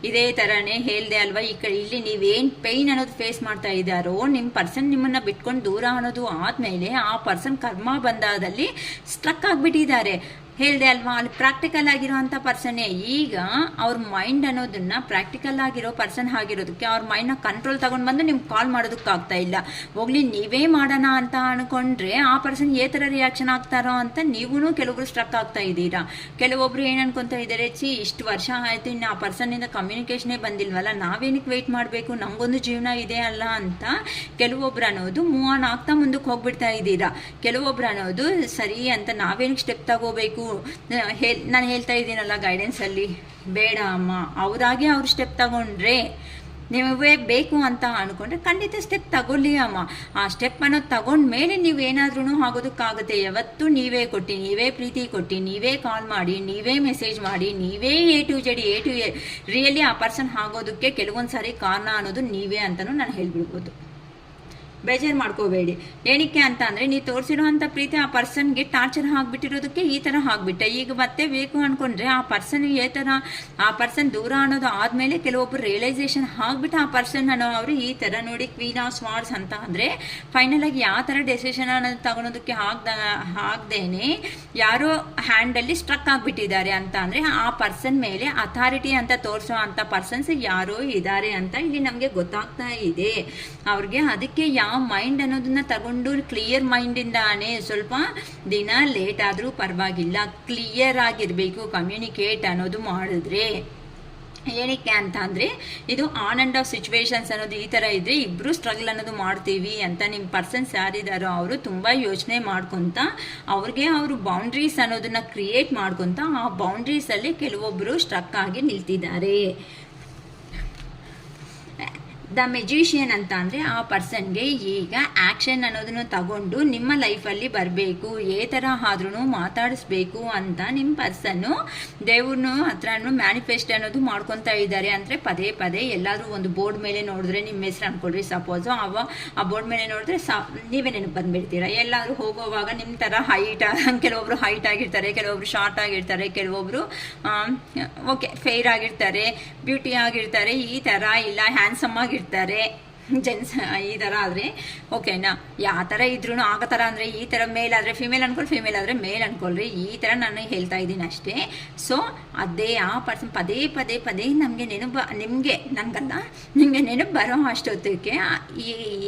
ಇದೇ ಥರನೇ ಹೇಳ್ದೆ ಅಲ್ವಾ. ಇಲ್ಲಿ ನೀವೇನು ಪೈನ್ ಅನ್ನೋದು ಫೇಸ್ ಮಾಡ್ತಾ ಇದ್ದಾರೋ ನಿಮ್ಮ ಪರ್ಸನ್ ನಿಮ್ಮನ್ನ ಬಿಟ್ಕೊಂಡು ದೂರ ಅನ್ನೋದು ಆದಮೇಲೆ ಆ ಪರ್ಸನ್ ಕರ್ಮ ಬಂದಾದಲ್ಲಿ ಸ್ಟ್ರಕ್ ಆಗಿಬಿಟ್ಟಿದ್ದಾರೆ. ಹೇಳಿದೆ ಅಲ್ವಾ, ಅಲ್ಲಿ ಪ್ರಾಕ್ಟಿಕಲ್ ಆಗಿರೋಂಥ ಪರ್ಸನ್ನೇ. ಈಗ ಅವ್ರ ಮೈಂಡ್ ಅನ್ನೋದನ್ನ ಪ್ರಾಕ್ಟಿಕಲ್ ಆಗಿರೋ ಪರ್ಸನ್ ಆಗಿರೋದಕ್ಕೆ ಅವ್ರ ಮೈಂಡ್ನ ಕಂಟ್ರೋಲ್ ತಗೊಂಡು ಬಂದು ನಿಮ್ಗೆ ಕಾಲ್ ಮಾಡೋದಕ್ಕಾಗ್ತಾ ಇಲ್ಲ. ಹೋಗ್ಲಿ ನೀವೇ ಮಾಡೋಣ ಅಂತ ಅನ್ಕೊಂಡ್ರೆ ಆ ಪರ್ಸನ್ ಏ ಥರ ರಿಯಾಕ್ಷನ್ ಆಗ್ತಾರೋ ಅಂತ ನೀವೂ ಕೆಲವೊಬ್ರು ಸ್ಟ್ರಕ್ ಆಗ್ತಾ ಇದ್ದೀರಾ. ಕೆಲವೊಬ್ರು ಏನು ಅನ್ಕೊತಾ ಇದ್ದಾರೆ, ಇಷ್ಟು ವರ್ಷ ಆಯಿತು ಇನ್ನು ಆ ಪರ್ಸನ್ನಿಂದ ಕಮ್ಯುನಿಕೇಷನೇ ಬಂದಿಲ್ವಲ್ಲ, ನಾವೇನಕ್ಕೆ ವೆಯ್ಟ್ ಮಾಡಬೇಕು, ನಮಗೊಂದು ಜೀವನ ಇದೆ ಅಲ್ಲ ಅಂತ ಕೆಲವೊಬ್ರು ಅನ್ನೋದು ಮೂವ್ ಆನ್ ಆಗ್ತಾ ಮುಂದಕ್ಕೆ ಹೋಗ್ಬಿಡ್ತಾ ಇದ್ದೀರಾ. ಕೆಲವೊಬ್ರು ಅನ್ನೋದು ಸರಿ ಅಂತ ನಾವೇನಕ್ಕೆ ಸ್ಟೆಪ್ ತಗೋಬೇಕು, ನಾನು ಹೇಳ್ತಾ ಇದ್ದೀನಲ್ಲ ಗೈಡೆನ್ಸಲ್ಲಿ ಬೇಡ ಅಮ್ಮ, ಅವರಾಗೆ ಅವ್ರು ಸ್ಟೆಪ್ ತಗೊಂಡ್ರೆ ನೀವೇ ಬೇಕು ಅಂತ ಅಂದ್ಕೊಂಡ್ರೆ ಖಂಡಿತ ಸ್ಟೆಪ್ ತಗೊಳ್ಳಿ ಅಮ್ಮ. ಆ ಸ್ಟೆಪ್ ಅನ್ನೋದು ತಗೊಂಡ್ಮೇಲೆ ನೀವು ಏನಾದ್ರೂ ಆಗೋದಕ್ಕಾಗುತ್ತೆ. ಯಾವತ್ತು ನೀವೇ ಕೊಟ್ಟು, ನೀವೇ ಪ್ರೀತಿ ಕೊಟ್ಟು, ನೀವೇ ಕಾಲ್ ಮಾಡಿ, ನೀವೇ ಮೆಸೇಜ್ ಮಾಡಿ, ನೀವೇ A to Z ರಿಯಲಿ ಆ ಪರ್ಸನ್ ಆಗೋದಕ್ಕೆ ಕೆಲವೊಂದು ಸಾರಿ ಕಾರಣ ಅನ್ನೋದು ನೀವೇ ಅಂತಲೂ ನಾನು ಹೇಳ್ಬಿಡ್ಬೋದು. ಬೇಜಾರು ಮಾಡ್ಕೋಬೇಡಿ. ಏನಕ್ಕೆ ಅಂತ ಅಂದರೆ ನೀವು ತೋರಿಸಿರೋ ಅಂಥ ಪ್ರೀತಿ ಆ ಪರ್ಸನ್ಗೆ ಟಾರ್ಚರ್ ಆಗಿಬಿಟ್ಟಿರೋದಕ್ಕೆ ಈ ಥರ ಆಗಿಬಿಟ್ಟೆ. ಈಗ ಮತ್ತೆ ಬೇಕು ಅಂದ್ಕೊಂಡ್ರೆ ಆ ಪರ್ಸನ್ ಆ ಪರ್ಸನ್ ದೂರ ಅನ್ನೋದು ಆದಮೇಲೆ ಕೆಲವೊಬ್ಬರು ರಿಯಲೈಸೇಷನ್ ಆಗಿಬಿಟ್ಟು ಆ ಪರ್ಸನ್ ಅನ್ನೋ ಅವರು ಈ ಥರ ನೋಡಿ ಕ್ವೀನ್ ಆಫ್ ಸ್ವಾರ್ಡ್ಸ್ ಅಂತ ಅಂದರೆ ಫೈನಲ್ ಆಗಿ ಯಾವ ಥರ ಡೆಸಿಷನ್ ಅನ್ನೋದು ತಗೊಳೋದಕ್ಕೆ ಆಗದೇನೆ ಯಾರೋ ಹ್ಯಾಂಡಲ್ಲಿ ಸ್ಟ್ರಕ್ ಆಗಿಬಿಟ್ಟಿದ್ದಾರೆ ಅಂತ ಅಂದರೆ ಆ ಪರ್ಸನ್ ಮೇಲೆ ಅಥಾರಿಟಿ ಅಂತ ತೋರಿಸೋ ಅಂಥ ಪರ್ಸನ್ಸ್ ಯಾರೋ ಇದ್ದಾರೆ ಅಂತ ಇಲ್ಲಿ ನಮಗೆ ಗೊತ್ತಾಗ್ತಾ ಇದೆ. ಅವ್ರಿಗೆ ಅದಕ್ಕೆ ಮೈಂಡ್ ಅನ್ನೋದನ್ನ ತಗೊಂಡು ಕ್ಲಿಯರ್ ಮೈಂಡಿಂದಾನೆ ಸ್ವಲ್ಪ ದಿನ ಲೇಟ್ ಆದರೂ ಪರವಾಗಿಲ್ಲ, ಕ್ಲಿಯರ್ ಆಗಿರಬೇಕು ಕಮ್ಯುನಿಕೇಟ್ ಅನ್ನೋದು ಮಾಡಿದ್ರೆ. ಏನಕ್ಕೆ ಅಂತ ಅಂದರೆ ಇದು ಆನ್ ಆ್ಯಂಡ್ ಆಫ್ ಸಿಚುವೇಶನ್ಸ್ ಅನ್ನೋದು ಈ ಥರ ಇದ್ದರೆ ಇಬ್ಬರು ಸ್ಟ್ರಗಲ್ ಅನ್ನೋದು ಮಾಡ್ತೀವಿ ಅಂತ ನಿಮ್ಮ ಪರ್ಸನ್ಸ್ ಯಾರಿದ್ದಾರೋ ಅವರು ತುಂಬ ಯೋಚನೆ ಮಾಡ್ಕೊತ ಅವ್ರಿಗೆ ಅವರು ಬೌಂಡ್ರೀಸ್ ಅನ್ನೋದನ್ನ ಕ್ರಿಯೇಟ್ ಮಾಡ್ಕೊತ ಆ ಬೌಂಡ್ರೀಸಲ್ಲಿ ಕೆಲವೊಬ್ಬರು ಸ್ಟ್ರಕ್ ಆಗಿ ನಿಲ್ತಿದ್ದಾರೆ. ದ ಮೆಜಿಷಿಯನ್ ಅಂತ ಅಂದರೆ ಆ ಪರ್ಸನ್ಗೆ ಈಗ ಆ್ಯಕ್ಷನ್ ಅನ್ನೋದನ್ನು ತಗೊಂಡು ನಿಮ್ಮ ಲೈಫಲ್ಲಿ ಬರಬೇಕು, ಏ ಥರ ಆದ್ರೂ ಮಾತಾಡಿಸ್ಬೇಕು ಅಂತ ನಿಮ್ಮ ಪರ್ಸನ್ನು ದೇವ್ರನ್ನು ಹತ್ರನೂ ಮ್ಯಾನಿಫೆಸ್ಟ್ ಅನ್ನೋದು ಮಾಡ್ಕೊತಾ ಇದ್ದಾರೆ. ಅಂದರೆ ಪದೇ ಪದೇ ಎಲ್ಲಾದರೂ ಒಂದು ಬೋರ್ಡ್ ಮೇಲೆ ನೋಡಿದ್ರೆ ನಿಮ್ಮ ಹೆಸರು ಅಂದ್ಕೊಳ್ರಿ, ಸಪೋಸು ಆ ಬೋರ್ಡ್ ಮೇಲೆ ನೋಡಿದ್ರೆ ನೀವೇ ನೆನಪು ಬಂದುಬಿಡ್ತೀರ. ಎಲ್ಲಾದರೂ ಹೋಗೋವಾಗ ನಿಮ್ಮ ಥರ ಕೆಲವೊಬ್ರು ಹೈಟ್ ಆಗಿರ್ತಾರೆ, ಕೆಲವೊಬ್ರು ಶಾರ್ಟ್ ಆಗಿರ್ತಾರೆ, ಕೆಲವೊಬ್ರು ಫೇರ್ ಆಗಿರ್ತಾರೆ, ಬ್ಯೂಟಿ ಆಗಿರ್ತಾರೆ, ಈ ಥರ ಇಲ್ಲ ಹ್ಯಾಂಡ್ಸಮ್ ಆಗಿರ್ತಾರೆ ಜೆಂಟ್ಸ್ ಈ ಥರ ಆದರೆ ಓಕೆನಾ. ಯಾವ ಥರ ಇದ್ರೂ ಆಗ ಥರ ಅಂದರೆ ಈ ಥರ ಮೇಲ್ ಆದರೆ ಫಿಮೇಲ್ ಅನ್ಕೊಳ್ಳಿ, ಫಿಮೇಲ್ ಆದರೆ ಮೇಲ್ ಅನ್ಕೊಳ್ರಿ, ಈ ಥರ ನಾನು ಹೇಳ್ತಾ ಇದ್ದೀನಿ ಅಷ್ಟೇ. ಸೊ ಅದೇ ಆ ಪರ್ಸನ್ ಪದೇ ಪದೇ ಪದೇ ನಮಗೆ ನಿಮಗೆ ನೆನಪು ಬರೋ ಅಷ್ಟೊತ್ತಕ್ಕೆ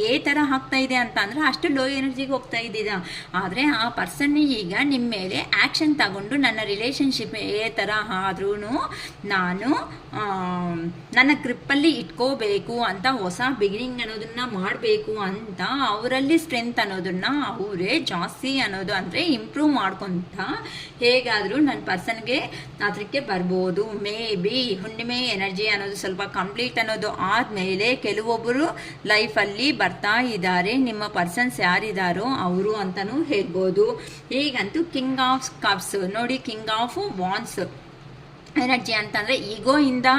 ಏ ಥರ ಆಗ್ತಾ ಇದೆ ಅಂತ ಅಂದರೆ ಅಷ್ಟು ಲೋ ಎನರ್ಜಿಗೆ ಹೋಗ್ತಾ ಇದ್ದೀರಾ. ಆದರೆ ಆ ಪರ್ಸನ್ ಈಗ ನಿಮ್ಮ ಮೇಲೆ ಆ್ಯಕ್ಷನ್ ತಗೊಂಡು ನನ್ನ ರಿಲೇಷನ್ಶಿಪ್ ಏ ಥರ ಆದ್ರೂ ನಾನು ನನ್ನ ಗ್ರಿಪ್ಪಲ್ಲಿ ಇಟ್ಕೋಬೇಕು ಅಂತ ಹೊಸ ಬಿಗಿನಿಂಗ್ ಅನ್ನೋದನ್ನ ಮಾಡಬೇಕು ಅಂತ ಅವರಲ್ಲಿ ಸ್ಟ್ರೆಂತ್ ಅನ್ನೋದನ್ನ ಅವರೇ ಜಾಸ್ತಿ ಅನ್ನೋದು ಅಂದರೆ ಇಂಪ್ರೂವ್ ಮಾಡ್ಕೊತ ಹೇಗಾದರೂ ನನ್ನ ಪರ್ಸನ್ಗೆ ಅದಕ್ಕೆ ಬರ್ಬೋದು. ಮೇ ಬಿ ಹುಣ್ಣಿಮೆ ಎನರ್ಜಿ ಅನ್ನೋದು ಸ್ವಲ್ಪ ಕಂಪ್ಲೀಟ್ ಅನ್ನೋದು ಆದಮೇಲೆ ಕೆಲವೊಬ್ಬರು ಲೈಫಲ್ಲಿ ಬರ್ತಾ ಇದ್ದಾರೆ, ನಿಮ್ಮ ಪರ್ಸನ್ಸ್ ಯಾರಿದ್ದಾರೋ ಅವರು ಅಂತಲೂ ಹೇಳ್ಬೋದು. ಈಗಂತೂ ಕಿಂಗ್ ಆಫ್ ಕಪ್ಸ್ ನೋಡಿ, ಕಿಂಗ್ ಆಫ್ ವಾನ್ಸ್ ಎನರ್ಜಿ ಅಂತಂದರೆ ಈಗೋಯಿಂದ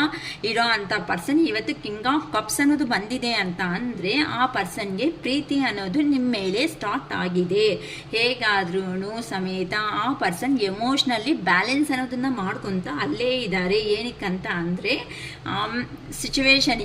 ಇರೋ ಅಂಥ ಪರ್ಸನ್ ಇವತ್ತು ಕಿಂಗ್ ಆಫ್ ಕಪ್ಸ್ ಅನ್ನೋದು ಬಂದಿದೆ ಅಂತ ಅಂದರೆ ಆ ಪರ್ಸನ್ಗೆ ಪ್ರೀತಿ ಅನ್ನೋದು ನಿಮ್ಮ ಮೇಲೆ ಸ್ಟಾರ್ಟ್ ಆಗಿದೆ. ಹೇಗಾದ್ರೂ ಸಮೇತ ಆ ಪರ್ಸನ್ ಎಮೋಷ್ನಲ್ಲಿ ಬ್ಯಾಲೆನ್ಸ್ ಅನ್ನೋದನ್ನು ಮಾಡ್ಕೊತ ಅಲ್ಲೇ ಇದ್ದಾರೆ. ಏನಕ್ಕಂತ ಅಂದರೆ ಸಿಚುವೇಶನ್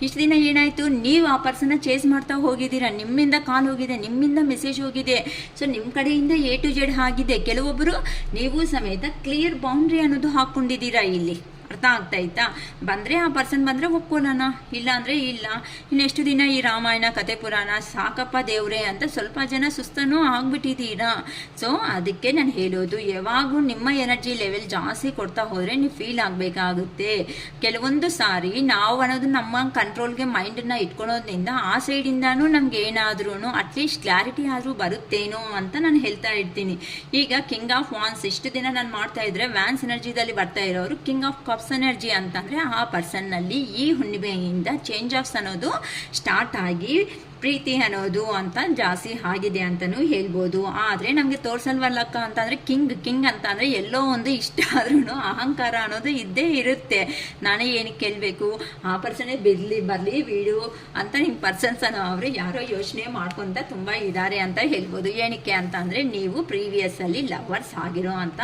ಇಷ್ಟು ದಿನ ಏನಾಯಿತು, ನೀವು ಆ ಪರ್ಸನ್ನ ಚೇಸ್ ಮಾಡ್ತಾ ಹೋಗಿದ್ದೀರಾ, ನಿಮ್ಮಿಂದ ಕಾಲ್ ಹೋಗಿದೆ, ನಿಮ್ಮಿಂದ ಮೆಸೇಜ್ ಹೋಗಿದೆ, ಸೊ ನಿಮ್ಮ ಕಡೆಯಿಂದ A to Z ಆಗಿದೆ. ಕೆಲವೊಬ್ಬರು ನೀವು ಸಮೇತ ಕ್ಲಿಯರ್ ಬೌಂಡ್ರಿ ಅನ್ನೋದು ಹಾಕ್ಕೊಂಡಿದ್ದೀರಾ. ಇಲ್ಲಿ ಅರ್ಥ ಆಗ್ತಾಯ್ತಾ? ಬಂದರೆ ಆ ಪರ್ಸನ್ ಬಂದರೆ ಒಪ್ಕೊಳ್ಳೋಣ, ಇಲ್ಲ ಅಂದರೆ ಇಲ್ಲ. ಇನ್ನೆಷ್ಟು ದಿನ ಈ ರಾಮಾಯಣ ಕತೆ ಪುರಾಣ ಸಾಕಪ್ಪ ದೇವ್ರೆ ಅಂತ ಸ್ವಲ್ಪ ಜನ ಸುಸ್ತನೂ ಆಗ್ಬಿಟ್ಟಿದ್ದೀರಾ. ಸೊ ಅದಕ್ಕೆ ನಾನು ಹೇಳೋದು, ಯಾವಾಗೂ ನಿಮ್ಮ ಎನರ್ಜಿ ಲೆವೆಲ್ ಜಾಸ್ತಿ ಕೊಡ್ತಾ ಹೋದರೆ ನೀವು ಫೀಲ್ ಆಗಬೇಕಾಗುತ್ತೆ. ಕೆಲವೊಂದು ಸಾರಿ ನಾವು ಅನ್ನೋದು ನಮ್ಮ ಕಂಟ್ರೋಲ್ಗೆ ಮೈಂಡನ್ನು ಇಟ್ಕೊಳೋದ್ರಿಂದ ಆ ಸೈಡಿಂದನೂ ನಮ್ಗೆ ಏನಾದ್ರೂ ಅಟ್ಲೀಸ್ಟ್ ಕ್ಲಾರಿಟಿ ಆದರೂ ಬರುತ್ತೇನೋ ಅಂತ ನಾನು ಹೇಳ್ತಾ ಇರ್ತೀನಿ. ಈಗ ಕಿಂಗ್ ಆಫ್ ವಾನ್ಸ್ ಇಷ್ಟು ದಿನ ನಾನು ಮಾಡ್ತಾ ಇದ್ರೆ ವ್ಯಾನ್ಸ್ ಎನರ್ಜಿದಲ್ಲಿ ಬರ್ತಾ ಇರೋರು ಕಿಂಗ್ ಆಫ್ ಕಪ್ಸ್ ಎನರ್ಜಿ ಅಂತಂದರೆ ಆ ಪರ್ಸನ್ನಲ್ಲಿ ಈ ಹುಣ್ಣಿಮೆಯಿಂದ ಚೇಂಜ್ ಆಫ್ಸ್ ಅನ್ನೋದು ಸ್ಟಾರ್ಟ್ ಆಗಿ ಪ್ರೀತಿ ಅನ್ನೋದು ಅಂತ ಜಾಸ್ತಿ ಆಗಿದೆ ಅಂತಲೂ ಹೇಳ್ಬೋದು. ಆದರೆ ನಮಗೆ ತೋರಿಸಲ್ವಲ್ಲಕ್ಕ ಅಂತಂದರೆ ಕಿಂಗ್ ಅಂತ ಅಂದರೆ ಎಲ್ಲೋ ಒಂದು ಇಷ್ಟ ಆದ್ರೂ ಅಹಂಕಾರ ಅನ್ನೋದು ಇದ್ದೇ ಇರುತ್ತೆ. ನಾನೇ ಏನಕ್ಕೆ ಕೇಳಬೇಕು, ಆ ಪರ್ಸನ್ನೇ ಬರಲಿ ವೀಡು ಅಂತ ನಿಮ್ಮ ಪರ್ಸನ್ಸ್ ಅನ್ನೋ ಅವರು ಯಾರೋ ಯೋಚನೆ ಮಾಡ್ಕೊತ ತುಂಬ ಇದ್ದಾರೆ ಅಂತ ಹೇಳ್ಬೋದು. ಏನಕ್ಕೆ ಅಂತ ಅಂದರೆ ನೀವು ಪ್ರೀವಿಯಸ್ಸಲ್ಲಿ ಲವರ್ಸ್ ಆಗಿರೋ ಅಂತ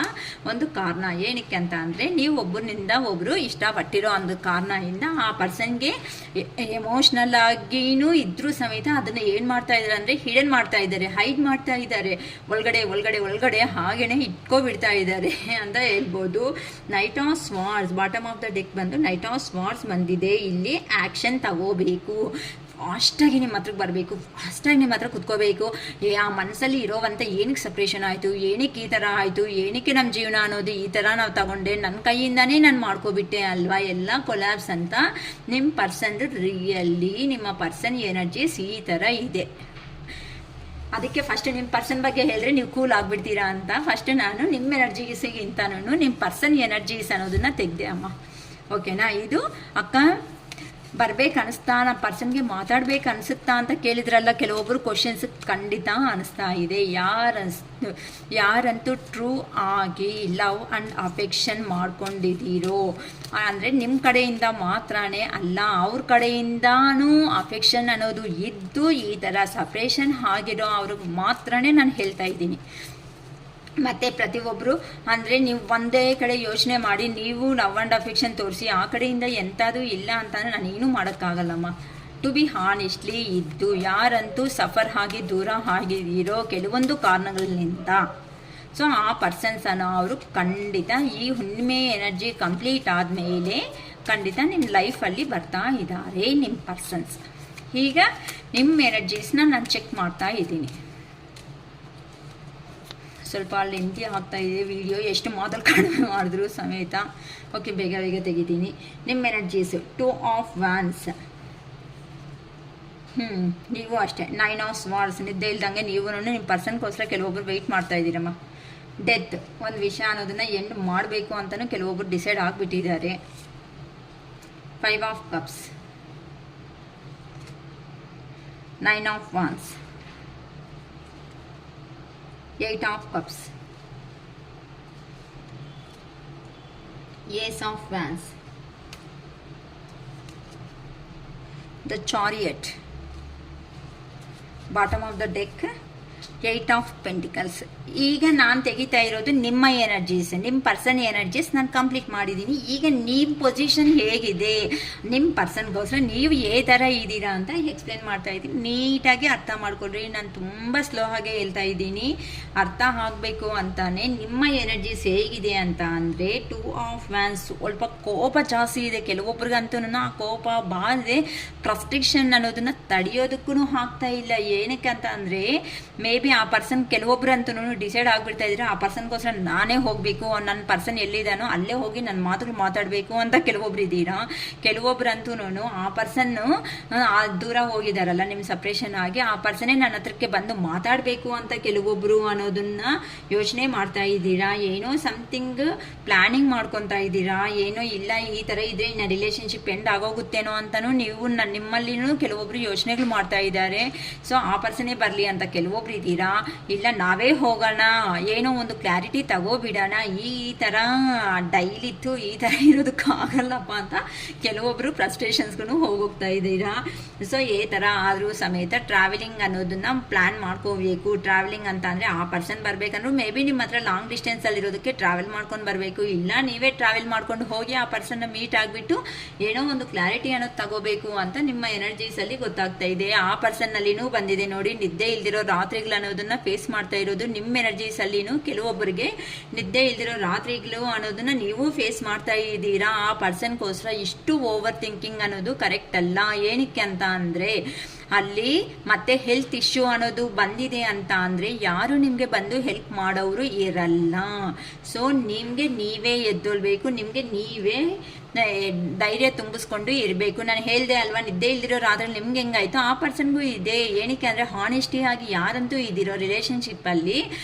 ಒಂದು ಕಾರಣ. ಏನಕ್ಕೆ ಅಂತ ಅಂದರೆ ನೀವು ಒಬ್ಬರಿಂದ ಒಬ್ಬರು ಇಷ್ಟಪಟ್ಟಿರೋ ಒಂದು ಕಾರಣದಿಂದ ಆ ಪರ್ಸನ್ಗೆ ಎಮೋಷ್ನಲ್ ಆಗಿನೂ ಇದ್ರೂ ಸಮೇತ ಅದನ್ನ ಏನು ಮಾಡ್ತಾ ಇದ್ದಾರೆ ಅಂದರೆ ಹಿಡನ್ ಮಾಡ್ತಾ ಇದ್ದಾರೆ, ಹೈಡ್ ಮಾಡ್ತಾ ಇದ್ದಾರೆ, ಒಳಗಡೆ ಹಾಗೇನೆ ಇಟ್ಕೊಬಿಡ್ತಾ ಇದ್ದಾರೆ ಅಂತ ಹೇಳ್ಬೋದು. Knight of swords bottom of the deck ಬಂದು ನೈಟ್ ಆಫ್ ಸ್ವಾರ್ಡ್ಸ್ ಬಂದಿದೆ. ಇಲ್ಲಿ ಆ್ಯಕ್ಷನ್ ತಗೋಬೇಕು, ಫಾಸ್ಟಾಗಿ ನಿಮ್ಮ ಹತ್ರಕ್ಕೆ ಬರಬೇಕು, ಫಾಸ್ಟಾಗಿ ನಿಮ್ಮ ಹತ್ರ ಕುತ್ಕೋಬೇಕು. ಆ ಮನಸ್ಸಲ್ಲಿ ಇರೋವಂಥ ಏನಕ್ಕೆ ಸಪ್ರೇಷನ್ ಆಯಿತು, ಏನಕ್ಕೆ ಈ ಥರ ಆಯಿತು, ಏನಕ್ಕೆ ನಮ್ಮ ಜೀವನ ಅನ್ನೋದು ಈ ಥರ ನಾವು ತಗೊಂಡೆ, ನನ್ನ ಕೈಯಿಂದನೇ ನಾನು ಮಾಡ್ಕೊಬಿಟ್ಟೆ ಅಲ್ವಾ, ಎಲ್ಲ ಕೊಲ್ಯಾಬ್ಸ್ ಅಂತ ನಿಮ್ಮ ಪರ್ಸನ್ ರಿಯಲ್ಲಿ ನಿಮ್ಮ ಪರ್ಸನ್ ಎನರ್ಜೀಸ್ ಈ ಥರ ಇದೆ. ಅದಕ್ಕೆ ಫಸ್ಟ್ ನಿಮ್ಮ ಪರ್ಸನ್ ಬಗ್ಗೆ ಹೇಳಿದ್ರೆ ನೀವು ಕೂಲ್ ಆಗಿಬಿಡ್ತೀರಾ ಅಂತ ಫಸ್ಟ್ ನಾನು ನಿಮ್ಮ ಎನರ್ಜೀಸಿಗಿಂತನೂ ನಿಮ್ಮ ಪರ್ಸನ್ ಎನರ್ಜೀಸ್ ಅನ್ನೋದನ್ನು ತೆಗೆದೆ ಅಮ್ಮ. ಓಕೆನಾ? ಇದು ಅಕ್ಕ ಬರ್ಬೇಕು ಅನಿಸ್ತಾ, ನಮ್ಮ ಪರ್ಸನ್ಗೆ ಮಾತಾಡ್ಬೇಕು ಅನಿಸುತ್ತಾ ಅಂತ ಕೇಳಿದ್ರಲ್ಲ ಕೆಲವೊಬ್ಬರು ಕ್ವಶನ್ಸ್ ಖಂಡಿತ ಅನಿಸ್ತಾ ಇದೆ. ಯಾರಂತೂ ಟ್ರೂ ಆಗಿ ಲವ್ ಆ್ಯಂಡ್ ಅಫೆಕ್ಷನ್ ಮಾಡ್ಕೊಂಡಿದ್ದೀರೋ ಅಂದರೆ ನಿಮ್ಮ ಕಡೆಯಿಂದ ಮಾತ್ರನೇ ಅಲ್ಲ, ಅವ್ರ ಕಡೆಯಿಂದನೂ ಅಫೆಕ್ಷನ್ ಅನ್ನೋದು ಇದ್ದು ಈ ಥರ ಸಪ್ರೇಷನ್ ಆಗಿರೋ ಅವ್ರಿಗೆ ಮಾತ್ರನೇ ನಾನು ಹೇಳ್ತಾ ಇದ್ದೀನಿ. ಮತ್ತು ಪ್ರತಿಯೊಬ್ಬರು ಅಂದರೆ ನೀವು ಒಂದೇ ಕಡೆ ಯೋಚನೆ ಮಾಡಿ ನೀವು ಲವ್ ಆ್ಯಂಡ್ ಅಫೆಕ್ಷನ್ ತೋರಿಸಿ ಆ ಕಡೆಯಿಂದ ಎಂಥದ್ದು ಇಲ್ಲ ಅಂತಂದರೆ ನಾನೇನು ಮಾಡೋಕ್ಕಾಗಲ್ಲಮ್ಮ. ಟು ಬಿ ಹಾನೆಸ್ಟ್ಲಿ ಇದ್ದು ಯಾರಂತೂ ಸಫರ್ ಆಗಿ ದೂರ ಆಗಿರೋ ಕೆಲವೊಂದು ಕಾರಣಗಳಿಂದ ಸೊ ಆ ಪರ್ಸನ್ಸ್ ಅನ್ನೋ ಅವರು ಖಂಡಿತ ಈ ಹುಣ್ಣಿಮೆ ಎನರ್ಜಿ ಕಂಪ್ಲೀಟ್ ಆದಮೇಲೆ ಖಂಡಿತ ನಿಮ್ಮ ಲೈಫಲ್ಲಿ ಬರ್ತಾ ಇದ್ದಾರೆ ನಿಮ್ಮ ಪರ್ಸನ್ಸ್. ಈಗ ನಿಮ್ಮ ಎನರ್ಜೀಸ್ನ ನಾನು ಚೆಕ್ ಮಾಡ್ತಾ ಇದ್ದೀನಿ. ಸ್ವಲ್ಪ ಲೆಂತಿ ಆಗ್ತಾ ಇದೆ ವಿಡಿಯೋ, ಎಷ್ಟು ಮಾತಲ್ಲಿ ಕಡಿಮೆ ಮಾಡಿದ್ರು ಸಮೇತ. ಓಕೆ, ಬೇಗ ಬೇಗ ತೆಗಿತೀನಿ. ನಿಮ್ಮ ಎನರ್ಜೀಸು 2 ಆಫ್ ವ್ಯಾನ್ಸ್, ನೀವು ಅಷ್ಟೇ 9 ಆಫ್ ಸ್ವಾರ್ಡ್ಸ್, ನಿದ್ದೆ ಇಲ್ದಂಗೆ ನೀವು ನಿಮ್ಮ ಪರ್ಸನ್ಗೋಸ್ಕರ ಕೆಲವೊಬ್ರು ವೆಯ್ಟ್ ಮಾಡ್ತಾ ಇದ್ದೀರಮ್ಮ. ಡೆತ್, ಒಂದು ವಿಷಯ ಅನ್ನೋದನ್ನು ಎಂಡ್ ಮಾಡಬೇಕು ಅಂತಲೂ ಕೆಲವೊಬ್ರು ಡಿಸೈಡ್ ಆಗಿಬಿಟ್ಟಿದ್ದಾರೆ. 5 of cups, 9 of wands, 8 of cups, Ace of Wands, the Chariot, bottom of the deck, 8 of Pentacles. ಈಗ ನಾನು ತೆಗಿತಾ ಇರೋದು ನಿಮ್ಮ ಎನರ್ಜೀಸ್, ನಿಮ್ಮ ಪರ್ಸನ್ ಎನರ್ಜೀಸ್ ನಾನು ಕಂಪ್ಲೀಟ್ ಮಾಡಿದ್ದೀನಿ. ಈಗ ನಿಮ್ಮ ಪೊಸಿಷನ್ ಹೇಗಿದೆ, ನಿಮ್ಮ ಪರ್ಸನ್ಗೋಸ್ಕರ ನೀವು ಥರ ಇದ್ದೀರಾ ಅಂತ ಎಕ್ಸ್ಪ್ಲೇನ್ ಮಾಡ್ತಾ ಇದ್ದೀನಿ. ನೀಟಾಗಿ ಅರ್ಥ ಮಾಡ್ಕೊಳ್ರಿ. ನಾನು ತುಂಬ ಸ್ಲೋ ಆಗಿ ಹೇಳ್ತಾ ಇದ್ದೀನಿ, ಅರ್ಥ ಆಗಬೇಕು ಅಂತಾನೆ. ನಿಮ್ಮ ಎನರ್ಜೀಸ್ ಹೇಗಿದೆ ಅಂತ ಅಂದರೆ 2 ಆಫ್ ವ್ಯಾನ್ಸ್, ಸ್ವಲ್ಪ ಕೋಪ ಜಾಸ್ತಿ ಇದೆ ಕೆಲವೊಬ್ರಿಗಂತೂ. ಆ ಕೋಪ ಬಾರದೆ ಫ್ರಸ್ಟ್ರೇಷನ್ ಅನ್ನೋದನ್ನು ತಡೆಯೋದಕ್ಕೂ ಆಗ್ತಾ ಇಲ್ಲ. ಏನಕ್ಕೆ ಅಂತ ಅಂದರೆ ಮೇ ಬಿ ಆ ಪರ್ಸನ್ ಕೆಲವೊಬ್ರಂತೂ ಡಿಸೈಡ್ ಆಗಿಬಿಡ್ತಾ ಇದ್ರೆ ಆ ಪರ್ಸನ್ಗೋಸ್ಕರ ನಾನೇ ಹೋಗಬೇಕು, ನನ್ನ ಪರ್ಸನ್ ಎಲ್ಲಿದ್ದಾನೋ ಅಲ್ಲೇ ಹೋಗಿ ನನ್ನ ಮಾತುಗಳು ಮಾತಾಡಬೇಕು ಅಂತ ಕೆಲವೊಬ್ರು ಇದ್ದೀರಾ. ಕೆಲವೊಬ್ರಂತೂ ಆ ಪರ್ಸನ್ನು ದೂರ ಹೋಗಿದ್ದಾರಲ್ಲ ನಿಮ್ಮ ಸಪ್ರೇಷನ್ ಆಗಿ, ಆ ಪರ್ಸನ್ನೇ ನನ್ನ ಹತ್ರಕ್ಕೆ ಬಂದು ಮಾತಾಡಬೇಕು ಅಂತ ಕೆಲವೊಬ್ರು ಅನ್ನೋದನ್ನ ಯೋಚನೆ ಮಾಡ್ತಾ ಇದ್ದೀರಾ. ಏನೋ ಸಮಥಿಂಗ್ ಪ್ಲಾನಿಂಗ್ ಮಾಡ್ಕೊತಾ ಇದ್ದೀರಾ. ಏನೋ ಇಲ್ಲ ಈ ಥರ ಇದ್ರೆ ಇನ್ನು ರಿಲೇಷನ್ಶಿಪ್ ಎಂಡ್ ಆಗೋಗುತ್ತೇನೋ ಅಂತಲೂ ನೀವು ನಿಮ್ಮಲ್ಲಿನೂ ಕೆಲವೊಬ್ರು ಯೋಚನೆಗಳು ಮಾಡ್ತಾ ಇದ್ದಾರೆ. ಸೊ ಆ ಪರ್ಸನ್ನೇ ಬರಲಿ ಅಂತ ಕೆಲವೊಬ್ರು ಇದ್ದೀರಾ. ಇಲ್ಲ ನಾವೇ ಹೋಗೋಣ, ಏನೋ ಒಂದು ಕ್ಲಾರಿಟಿ ತಗೋಬಿಡೋಣ, ಈ ಥರ ಡೈಲಿತ್ತು ಈ ಥರ ಇರೋದಕ್ಕಾಗಲ್ಲಪ್ಪ ಅಂತ ಕೆಲವೊಬ್ಬರು ಫ್ರಸ್ಟ್ರೇಷನ್ಸ್ಗೂ ಹೋಗ್ತಾ ಇದ್ದೀರಾ. ಸೊ ಈ ಥರ ಆದರೂ ಸಮೇತ ಟ್ರಾವೆಲಿಂಗ್ ಅನ್ನೋದನ್ನ ಪ್ಲ್ಯಾನ್ ಮಾಡ್ಕೋಬೇಕು. ಟ್ರಾವೆಲಿಂಗ್ ಅಂತ ಅಂದರೆ ಆ ಪರ್ಸನ್ ಬರಬೇಕಂದ್ರೂ ಮೇ ಬಿ ನಿಮ್ಮ ಹತ್ರ ಲಾಂಗ್ ಡಿಸ್ಟೆನ್ಸಲ್ಲಿರೋದಕ್ಕೆ ಟ್ರಾವೆಲ್ ಮಾಡ್ಕೊಂಡು ಬರಬೇಕು. ಇಲ್ಲ ನೀವೇ ಟ್ರಾವೆಲ್ ಮಾಡ್ಕೊಂಡು ಹೋಗಿ ಆ ಪರ್ಸನ್ನ ಮೀಟ್ ಆಗಿಬಿಟ್ಟು ಏನೋ ಒಂದು ಕ್ಲಾರಿಟಿ ಅನ್ನೋದು ತಗೋಬೇಕು ಅಂತ ನಿಮ್ಮ ಎನರ್ಜೀಸಲ್ಲಿ ಗೊತ್ತಾಗ್ತಾ ಇದೆ. ಆ ಪರ್ಸನ್ನಲ್ಲಿನೂ ಬಂದಿದೆ ನೋಡಿ, ನಿದ್ದೆ ಇಲ್ದಿರೋ ರಾತ್ರಿಗಳು ಅನ್ನೋದನ್ನ ಫೇಸ್ ಮಾಡ್ತಾ ಇರೋದು ನಿಮ್ಮ ಎನರ್ಜೀಸ್ ಅಲ್ಲಿನೂ. ಕೆಲವೊಬ್ಬರಿಗೆ ನಿದ್ದೆ ಇಲ್ದಿರೋ ರಾತ್ರಿಗಳು ಅನ್ನೋದನ್ನ ನೀವು ಫೇಸ್ ಮಾಡ್ತಾ ಇದ್ದೀರಾ. ಆ ಪರ್ಸನ್ಗೋಸ್ಕರ ಇಷ್ಟು ಓವರ್ ಥಿಂಕಿಂಗ್ ಅನ್ನೋದು ಕರೆಕ್ಟ್ ಅಲ್ಲ. ಏನಕ್ಕೆ ಅಂತ ಅಂದರೆ ಅಲ್ಲಿ ಮತ್ತೆ ಹೆಲ್ತ್ ಇಶ್ಯೂ ಅನ್ನೋದು ಬಂದಿದೆ ಅಂತ ಅಂದರೆ ಯಾರು ನಿಮಗೆ ಬಂದು ಹೆಲ್ಪ್ ಮಾಡೋರು ಇರಲ್ಲ. ಸೊ ನಿಮಗೆ ನೀವೇ ಎದ್ದೊಳ್ಬೇಕು, ನಿಮಗೆ ನೀವೇ ಧೈರ್ಯ ತುಂಬಿಸ್ಕೊಂಡು ಇರಬೇಕು. ನಾನು ಹೇಳಿದೆ ಅಲ್ವಾ, ನಿದ್ದೆ ಇಲ್ದಿರೋ ರಾತ್ರಿ ನಿಮ್ಗೆ ಹೆಂಗಾಯ್ತು ಆ ಪರ್ಸನ್ಗೂ ಇದೆ. ಏನಕ್ಕೆ ಅಂದರೆ ಹಾನೆಸ್ಟಿ ಆಗಿ ಯಾರಂತೂ ಇದ್ದಿರೋ ರಿಲೇಷನ್ಶಿಪ್ಪಲ್ಲಿ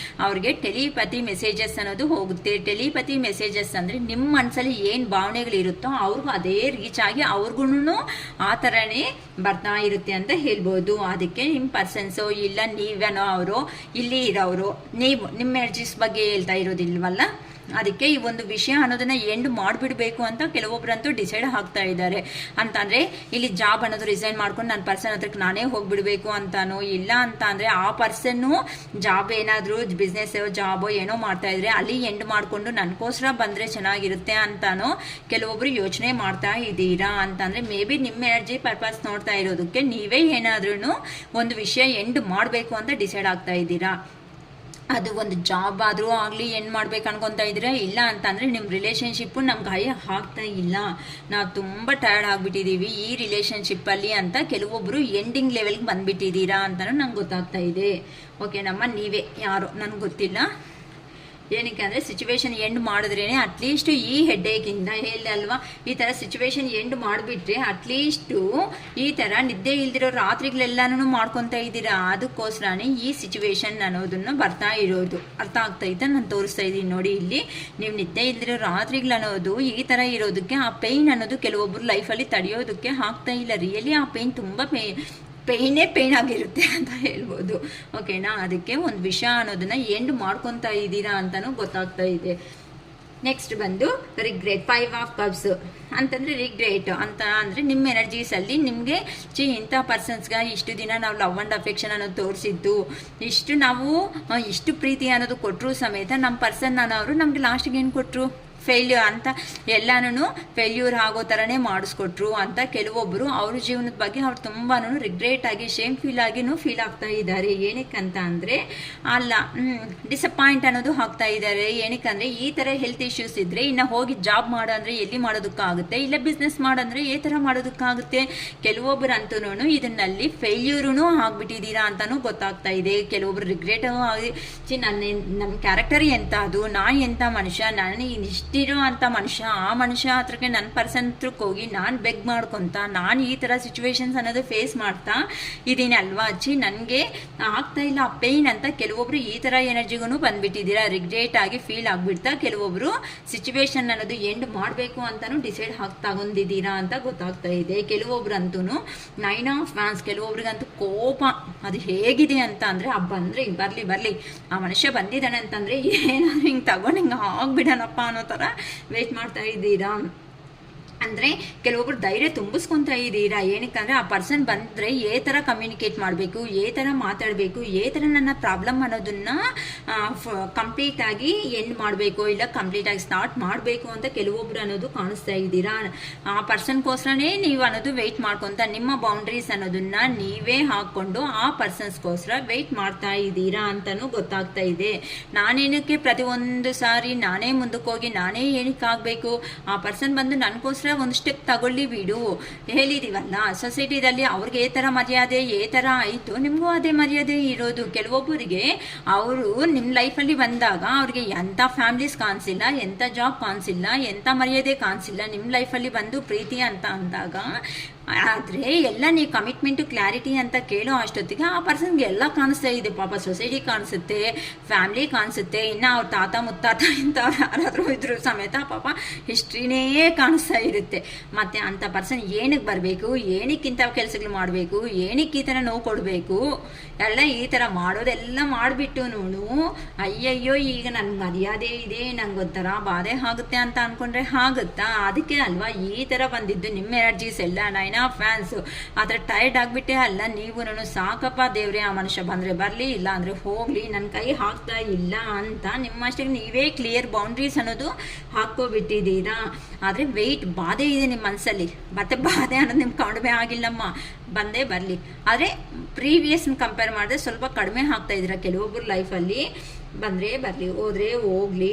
ಅವ್ರಿಗೆ ಟೆಲಿಪತಿ ಮೆಸೇಜಸ್ ಅನ್ನೋದು ಹೋಗುತ್ತೆ. ಟೆಲಿಪತಿ ಮೆಸೇಜಸ್ ಅಂದರೆ ನಿಮ್ಮ ಮನಸ್ಸಲ್ಲಿ ಏನು ಭಾವನೆಗಳಿರುತ್ತೋ ಅವ್ರಿಗೂ ಅದೇ ರೀಚ್ ಆಗಿ ಅವ್ರಿಗೂ ಆ ಥರನೇ ಬರ್ತಾ ಇರುತ್ತೆ ಅಂತ ಹೇಳ್ಬೋದು. ಅದಕ್ಕೆ ನಿಮ್ಮ ಪರ್ಸನ್ಸು ಇಲ್ಲ ನೀವೇನೋ ಅವರು ಇಲ್ಲಿ ಇರೋರು, ನೀವು ನಿಮ್ಮ ಎನರ್ಜೀಸ್ ಬಗ್ಗೆ ಹೇಳ್ತಾ ಇರೋದಿಲ್ವಲ್ಲ. ಅದಕ್ಕೆ ಈ ಒಂದು ವಿಷಯ ಅನ್ನೋದನ್ನ ಎಂಡ್ ಮಾಡಿಬಿಡಬೇಕು ಅಂತ ಕೆಲವೊಬ್ಬರಂತೂ ಡಿಸೈಡ್ ಆಗ್ತಾ ಇದ್ದಾರೆ. ಅಂತಂದರೆ ಇಲ್ಲಿ ಜಾಬ್ ಅನ್ನೋದು ರಿಸೈನ್ ಮಾಡ್ಕೊಂಡು ನನ್ನ ಪರ್ಸನ್ ಹತ್ರಕ್ಕೆ ನಾನೇ ಹೋಗಿಬಿಡಬೇಕು ಅಂತಾನೋ, ಇಲ್ಲ ಅಂತ ಅಂದರೆ ಆ ಪರ್ಸನ್ನು ಜಾಬ್ ಏನಾದರೂ ಬಿಸ್ನೆಸ್ ಜಾಬೋ ಏನೋ ಮಾಡ್ತಾ ಇದ್ರೆ ಅಲ್ಲಿ ಎಂಡ್ ಮಾಡಿಕೊಂಡು ನನಗೋಸ್ಕರ ಬಂದರೆ ಚೆನ್ನಾಗಿರುತ್ತೆ ಅಂತಾನೋ ಕೆಲವೊಬ್ರು ಯೋಚನೆ ಮಾಡ್ತಾ ಇದ್ದೀರಾ. ಅಂತಂದರೆ ಮೇ ಬಿ ನಿಮ್ಮ ಎನರ್ಜಿ ಪರ್ಪಸ್ ನೋಡ್ತಾ ಇರೋದಕ್ಕೆ ನೀವೇ ಏನಾದ್ರೂ ಒಂದು ವಿಷಯ ಎಂಡ್ ಮಾಡಬೇಕು ಅಂತ ಡಿಸೈಡ್ ಆಗ್ತಾ ಇದ್ದೀರಾ. ಅದು ಒಂದು ಜಾಬ್ ಆದರೂ ಆಗಲಿ ಎಂಡ್ ಮಾಡ್ಬೇಕು ಅನ್ಕೊತಾ ಇದ್ದೀರಾ. ಇಲ್ಲ ಅಂತಂದರೆ ನಿಮ್ಮ ರಿಲೇಷನ್ಶಿಪ್ಪು ನಮ್ಗೆ ಆಗ್ತಾ ಇಲ್ಲ, ನಾವು ತುಂಬ ಟಯರ್ಡ್ ಆಗಿಬಿಟ್ಟಿದ್ದೀವಿ ಈ ರಿಲೇಷನ್ಶಿಪ್ಪಲ್ಲಿ ಅಂತ ಕೆಲವೊಬ್ಬರು ಎಂಡಿಂಗ್ ಲೆವೆಲ್ಗೆ ಬಂದುಬಿಟ್ಟಿದ್ದೀರಾ ಅಂತಲೂ ನಂಗೆ ಗೊತ್ತಾಗ್ತಾ ಇದೆ. ಓಕೆ ನಮ್ಮ ನೀವೇ ಯಾರೋ ನನಗೆ ಗೊತ್ತಿಲ್ಲ. ಏನಕ್ಕೆ ಅಂದರೆ ಸಿಚುವೇಶನ್ ಎಂಡ್ ಮಾಡಿದ್ರೇ ಅಟ್ಲೀಸ್ಟ್ ಈ ಹೆಡ್ಡೇಕಿಂದ ಹೇಳಿ ಅಲ್ವಾ, ಈ ಥರ ಸಿಚುವೇಶನ್ ಎಂಡ್ ಮಾಡಿಬಿಟ್ರೆ ಅಟ್ಲೀಸ್ಟು ಈ ಥರ ನಿದ್ದೆ ಇಲ್ದಿರೋ ರಾತ್ರಿಗಳೆಲ್ಲನೂ ಮಾಡ್ಕೊತಾ ಇದ್ದೀರಾ. ಅದಕ್ಕೋಸ್ಕರನೇ ಈ ಸಿಚುವೇಶನ್ ಅನ್ನೋದನ್ನು ಬರ್ತಾ ಇರೋದು. ಅರ್ಥ ಆಗ್ತೈತೆ? ನಾನು ತೋರಿಸ್ತಾ ಇದ್ದೀನಿ ನೋಡಿ, ಇಲ್ಲಿ ನೀವು ನಿದ್ದೆ ಇಲ್ದಿರೋ ರಾತ್ರಿಗಳು ಅನ್ನೋದು ಈ ಥರ ಇರೋದಕ್ಕೆ, ಆ ಪೇಯ್ನ್ ಅನ್ನೋದು ಕೆಲವೊಬ್ಬರು ಲೈಫಲ್ಲಿ ತಡೆಯೋದಕ್ಕೆ ಆಗ್ತಾ ಇಲ್ಲ. ರಿಯಲಿ ಆ ಪೇಯ್ನ್ ತುಂಬ ಪೇಯ್ನ್ ಆಗಿರುತ್ತೆ ಅಂತ ಹೇಳ್ಬೋದು. ಓಕೆನಾ? ಅದಕ್ಕೆ ಒಂದು ವಿಷಯ ಅನ್ನೋದನ್ನ ಎಂಡ್ ಮಾಡ್ಕೊತಾ ಇದ್ದೀರಾ ಅಂತಲೂ ಗೊತ್ತಾಗ್ತಾ ಇದೆ. ನೆಕ್ಸ್ಟ್ ಬಂದು ರಿಗ್ರೆಟ್. 5 ಆಫ್ ಕಪ್ಸ್ ಅಂತಂದರೆ ರಿಗ್ರೆಟ್ ಅಂತ ಅಂದರೆ ನಿಮ್ಮ ಎನರ್ಜೀಸಲ್ಲಿ ನಿಮಗೆ ಇಂಥ ಪರ್ಸನ್ಸ್ಗೆ ಇಷ್ಟು ದಿನ ನಾವು ಲವ್ ಆ್ಯಂಡ್ ಅಫೆಕ್ಷನ್ ಅನ್ನೋದು ತೋರಿಸಿದ್ದು, ಇಷ್ಟು ಪ್ರೀತಿ ಅನ್ನೋದು ಕೊಟ್ಟರು ಸಮೇತ ನಮ್ಮ ಪರ್ಸನ್ ಅನ್ನೋರು ನಮಗೆ ಲಾಸ್ಟಿಗೆ ಏನು ಕೊಟ್ಟರು? ಫೇಲ್ಯೂರ್ ಅಂತ, ಎಲ್ಲನೂ ಫೇಲ್ಯೂರ್ ಆಗೋ ಥರನೇ ಮಾಡಿಸ್ಕೊಟ್ರು ಅಂತ ಕೆಲವೊಬ್ಬರು ಅವ್ರ ಜೀವನದ ಬಗ್ಗೆ ಅವ್ರು ತುಂಬಾ ರಿಗ್ರೆಟ್ ಆಗಿ ಶೇಮ್ ಫೀಲ್ ಆಗ್ತಾ ಇದ್ದಾರೆ. ಏನಕ್ಕಂತ ಅಂದರೆ ಡಿಸಪಾಯಿಂಟ್ ಅನ್ನೋದು ಆಗ್ತಾ ಇದ್ದಾರೆ. ಏನಕ್ಕಂದರೆ ಈ ಥರ ಹೆಲ್ತ್ ಇಶ್ಯೂಸ್ ಇದ್ದರೆ ಇನ್ನು ಹೋಗಿ ಜಾಬ್ ಮಾಡೋ ಅಂದರೆ ಎಲ್ಲಿ ಮಾಡೋದಕ್ಕಾಗುತ್ತೆ, ಇಲ್ಲ ಬಿಸ್ನೆಸ್ ಮಾಡಂದರೆ ಈ ಥರ ಮಾಡೋದಕ್ಕಾಗುತ್ತೆ. ಕೆಲವೊಬ್ಬರಂತೂ ಇದನ್ನಲ್ಲಿ ಫೇಲ್ಯೂರೂ ಆಗಿಬಿಟ್ಟಿದ್ದೀರಾ ಅಂತಲೂ ಗೊತ್ತಾಗ್ತಾ ಇದೆ. ಕೆಲವೊಬ್ರು ರಿಗ್ರೆಟ್ ಆಗಿ ನನ್ನ ಕ್ಯಾರೆಕ್ಟರ್ ಎಂತ, ಅದು ನಾನು ಎಂಥ ಮನುಷ್ಯ, ನಾನು ಇಷ್ಟಿರೋ ಅಂಥ ಮನುಷ್ಯ, ಆ ಮನುಷ್ಯ ಹತ್ರಕ್ಕೆ ನನ್ನ ಪರ್ಸನ್ ಹತ್ರಕ್ಕೆ ಹೋಗಿ ನಾನು ಬೆಗ್ ಮಾಡ್ಕೊತ ನಾನು ಈ ಥರ ಸಿಚುವೇಶನ್ಸ್ ಅನ್ನೋದು ಫೇಸ್ ಮಾಡ್ತಾ ಇದ್ದೀನಿ ಅಲ್ವಾ ನನಗೆ ಆಗ್ತಾ ಇಲ್ಲ ಆ ಪೇಯ್ನ್ ಅಂತ ಕೆಲವೊಬ್ರು ಈ ಥರ ಎನರ್ಜಿಗೂ ಬಂದ್ಬಿಟ್ಟಿದ್ದೀರಾ. ರಿಗ್ರೆಟ್ ಆಗಿ ಫೀಲ್ ಆಗಿಬಿಡ್ತಾ ಕೆಲವೊಬ್ರು ಸಿಚುವೇಶನ್ ಅನ್ನೋದು ಎಂಡ್ ಮಾಡಬೇಕು ಅಂತಲೂ ಡಿಸೈಡ್ ತಗೊಂಡಿದ್ದೀರಾ ಅಂತ ಗೊತ್ತಾಗ್ತಾ ಇದೆ. ಕೆಲವೊಬ್ರಂತೂ 9 ಆಫ್ ವ್ಯಾನ್ಸ್, ಕೆಲವೊಬ್ರಿಗಂತೂ ಕೋಪ ಅದು ಹೇಗಿದೆ ಅಂತ ಅಂದರೆ ಬಂದರೆ ಬರಲಿ ಆ ಮನುಷ್ಯ ಬಂದಿದ್ದಾನೆ ಅಂತಂದರೆ ಏನಾದ್ರು ಹಿಂಗೆ ತಗೊಂಡು ಹಿಂಗೆ ಆಗ್ಬಿಡೋಣಪ್ಪ ಅನ್ನೋ ಥರ ವೇಟ್ ಮಾಡ್ತಾ ಇದ್ದೀರಾ. ಅಂದರೆ ಕೆಲವೊಬ್ರು ಧೈರ್ಯ ತುಂಬಿಸ್ಕೊತಾ ಇದ್ದೀರಾ. ಏನಕ್ಕಂದರೆ ಆ ಪರ್ಸನ್ ಬಂದರೆ ಥರ ಕಮ್ಯುನಿಕೇಟ್ ಮಾಡಬೇಕು, ಥರ ಮಾತಾಡಬೇಕು, ಥರ ನನ್ನ ಪ್ರಾಬ್ಲಮ್ ಅನ್ನೋದನ್ನು ಕಂಪ್ಲೀಟಾಗಿ ಎಂಡ್ ಮಾಡಬೇಕು, ಇಲ್ಲ ಕಂಪ್ಲೀಟಾಗಿ ಸ್ಟಾರ್ಟ್ ಮಾಡಬೇಕು ಅಂತ ಕೆಲವೊಬ್ರು ಅನ್ನೋದು ಕಾಣಿಸ್ತಾ ಇದ್ದೀರಾ. ಆ ಪರ್ಸನ್ಗೋಸ್ಕರನೇ ನೀವು ಅನ್ನೋದು ವೆಯ್ಟ್ ಮಾಡ್ಕೊತ ನಿಮ್ಮ ಬೌಂಡ್ರೀಸ್ ಅನ್ನೋದನ್ನು ನೀವೇ ಹಾಕ್ಕೊಂಡು ಆ ಪರ್ಸನ್ಸ್ಗೋಸ್ಕರ ವೆಯ್ಟ್ ಮಾಡ್ತಾ ಇದ್ದೀರಾ ಅಂತಲೂ ಗೊತ್ತಾಗ್ತಾ ಇದೆ. ನಾನೇನಕ್ಕೆ ಪ್ರತಿಯೊಂದು ಸಾರಿ ನಾನೇ ಮುಂದಕ್ಕೆ ಹೋಗಿ ನಾನೇ ಏನಕ್ಕಾಗಬೇಕು, ಆ ಪರ್ಸನ್ ಬಂದು ನನಗೋಸ್ಕರ ಒಂದು ಸ್ಟೆಪ್ ತಗೊಳ್ಳಿ ಬಿಡು. ಹೇಳಿದೀವಲ್ಲ ಸೊಸೈಟಿದಲ್ಲಿ ಅವ್ರಿಗೆ ಥರ ಮರ್ಯಾದೆ ಥರ ಆಯಿತು, ನಿಮಗೂ ಅದೇ ಮರ್ಯಾದೆ ಇರೋದು. ಕೆಲವೊಬ್ಬರಿಗೆ ಅವರು ನಿಮ್ಮ ಲೈಫಲ್ಲಿ ಬಂದಾಗ ಅವ್ರಿಗೆ ಎಂಥ ಫ್ಯಾಮಿಲೀಸ್ ಕಾಣಿಸಿಲ್ಲ, ಎಂಥ ಜಾಬ್ ಕಾಣಿಸಿಲ್ಲ, ಎಂಥ ಮರ್ಯಾದೆ ಕಾಣಿಸಿಲ್ಲ. ನಿಮ್ಮ ಲೈಫಲ್ಲಿ ಬಂದು ಪ್ರೀತಿ ಅಂತ ಅಂದಾಗ ಆದರೆ ಎಲ್ಲ ನೀವು ಕಮಿಟ್ಮೆಂಟು ಕ್ಲಾರಿಟಿ ಅಂತ ಕೇಳೋ ಅಷ್ಟೊತ್ತಿಗೆ ಆ ಪರ್ಸನ್ಗೆ ಎಲ್ಲ ಕಾಣಿಸ್ತಾ ಇದೆ. ಪಾಪ ಸೊಸೈಟಿ ಕಾಣಿಸುತ್ತೆ, ಫ್ಯಾಮಿಲಿ ಕಾಣಿಸುತ್ತೆ, ಇನ್ನು ಅವ್ರ ತಾತ ಮುತ್ತಾತ ಇಂಥವ್ರು ಯಾರಾದರೂ ಇದ್ರು ಸಮೇತ ಪಾಪ ಹಿಸ್ಟ್ರಿನೇ ಕಾಣಿಸ್ತಾ ಇರುತ್ತೆ. ಮತ್ತು ಅಂಥ ಪರ್ಸನ್ ಏನಕ್ಕೆ ಬರಬೇಕು, ಏನಕ್ಕಿಂತ ಕೆಲಸಗಳು ಮಾಡಬೇಕು, ಏನಕ್ಕೆ ಈ ಥರ ನೋವು ಕೊಡಬೇಕು, ಎಲ್ಲ ಈ ಥರ ಮಾಡೋದೆಲ್ಲ ಮಾಡಿಬಿಟ್ಟು ಅಯ್ಯಯ್ಯೋ ಈಗ ನನ್ನ ಮರ್ಯಾದೆ ಇದೆ, ನಂಗೆ ಒಂಥರ ಬಾಧೆ ಆಗುತ್ತೆ ಅಂತ ಅಂದ್ಕೊಂಡ್ರೆ ಆಗುತ್ತಾ? ಅದಕ್ಕೆ ಅಲ್ವಾ ಈ ಥರ ಬಂದಿದ್ದು ನಿಮ್ಮ ಎನರ್ಜೀಸ್ ಎಲ್ಲ 9 ಆಫ್ ಫ್ಯಾನ್ಸ್. ಆದರೆ ಟೈರ್ಡ್ ಆಗಿಬಿಟ್ಟೆ ಅಲ್ಲ ನೀವು, ಸಾಕಪ್ಪ ದೇವ್ರೆ ಆ ಮನುಷ್ಯ ಬಂದರೆ ಬರಲಿ, ಇಲ್ಲ ಅಂದರೆ ಹೋಗಲಿ, ನನ್ನ ಕೈ ಹಾಕ್ತಾ ಇಲ್ಲ ಅಂತ ನಿಮ್ಮಷ್ಟಕ್ಕೆ ನೀವೇ ಕ್ಲಿಯರ್ ಬೌಂಡ್ರೀಸ್ ಅನ್ನೋದು ಹಾಕ್ಕೋಬಿಟ್ಟಿದ್ದೀರಾ. ಆದರೆ ವೆಯ್ಟ್ ಬಾಧೆ ಇದೆ ನಿಮ್ಮ ಮನಸ್ಸಲ್ಲಿ, ಮತ್ತೆ ಬಾಧೆ ಅನ್ನೋದು ನಿಮ್ಗೆ ಕಡಿಮೆ ಆಗಿಲ್ಲಮ್ಮ, ಬಂದೇ ಬರಲಿ. ಆದರೆ ಪ್ರೀವಿಯಸ್ನ ಕಂಪೇರ್ ಮಾಡಿದ್ರೆ ಸ್ವಲ್ಪ ಕಡಿಮೆ ಆಗ್ತಾ ಇದ್ದೀರಾ. ಕೆಲವೊಬ್ಬರು ಲೈಫಲ್ಲಿ ಬಂದರೆ ಬರಲಿ, ಹೋದರೆ ಹೋಗಲಿ,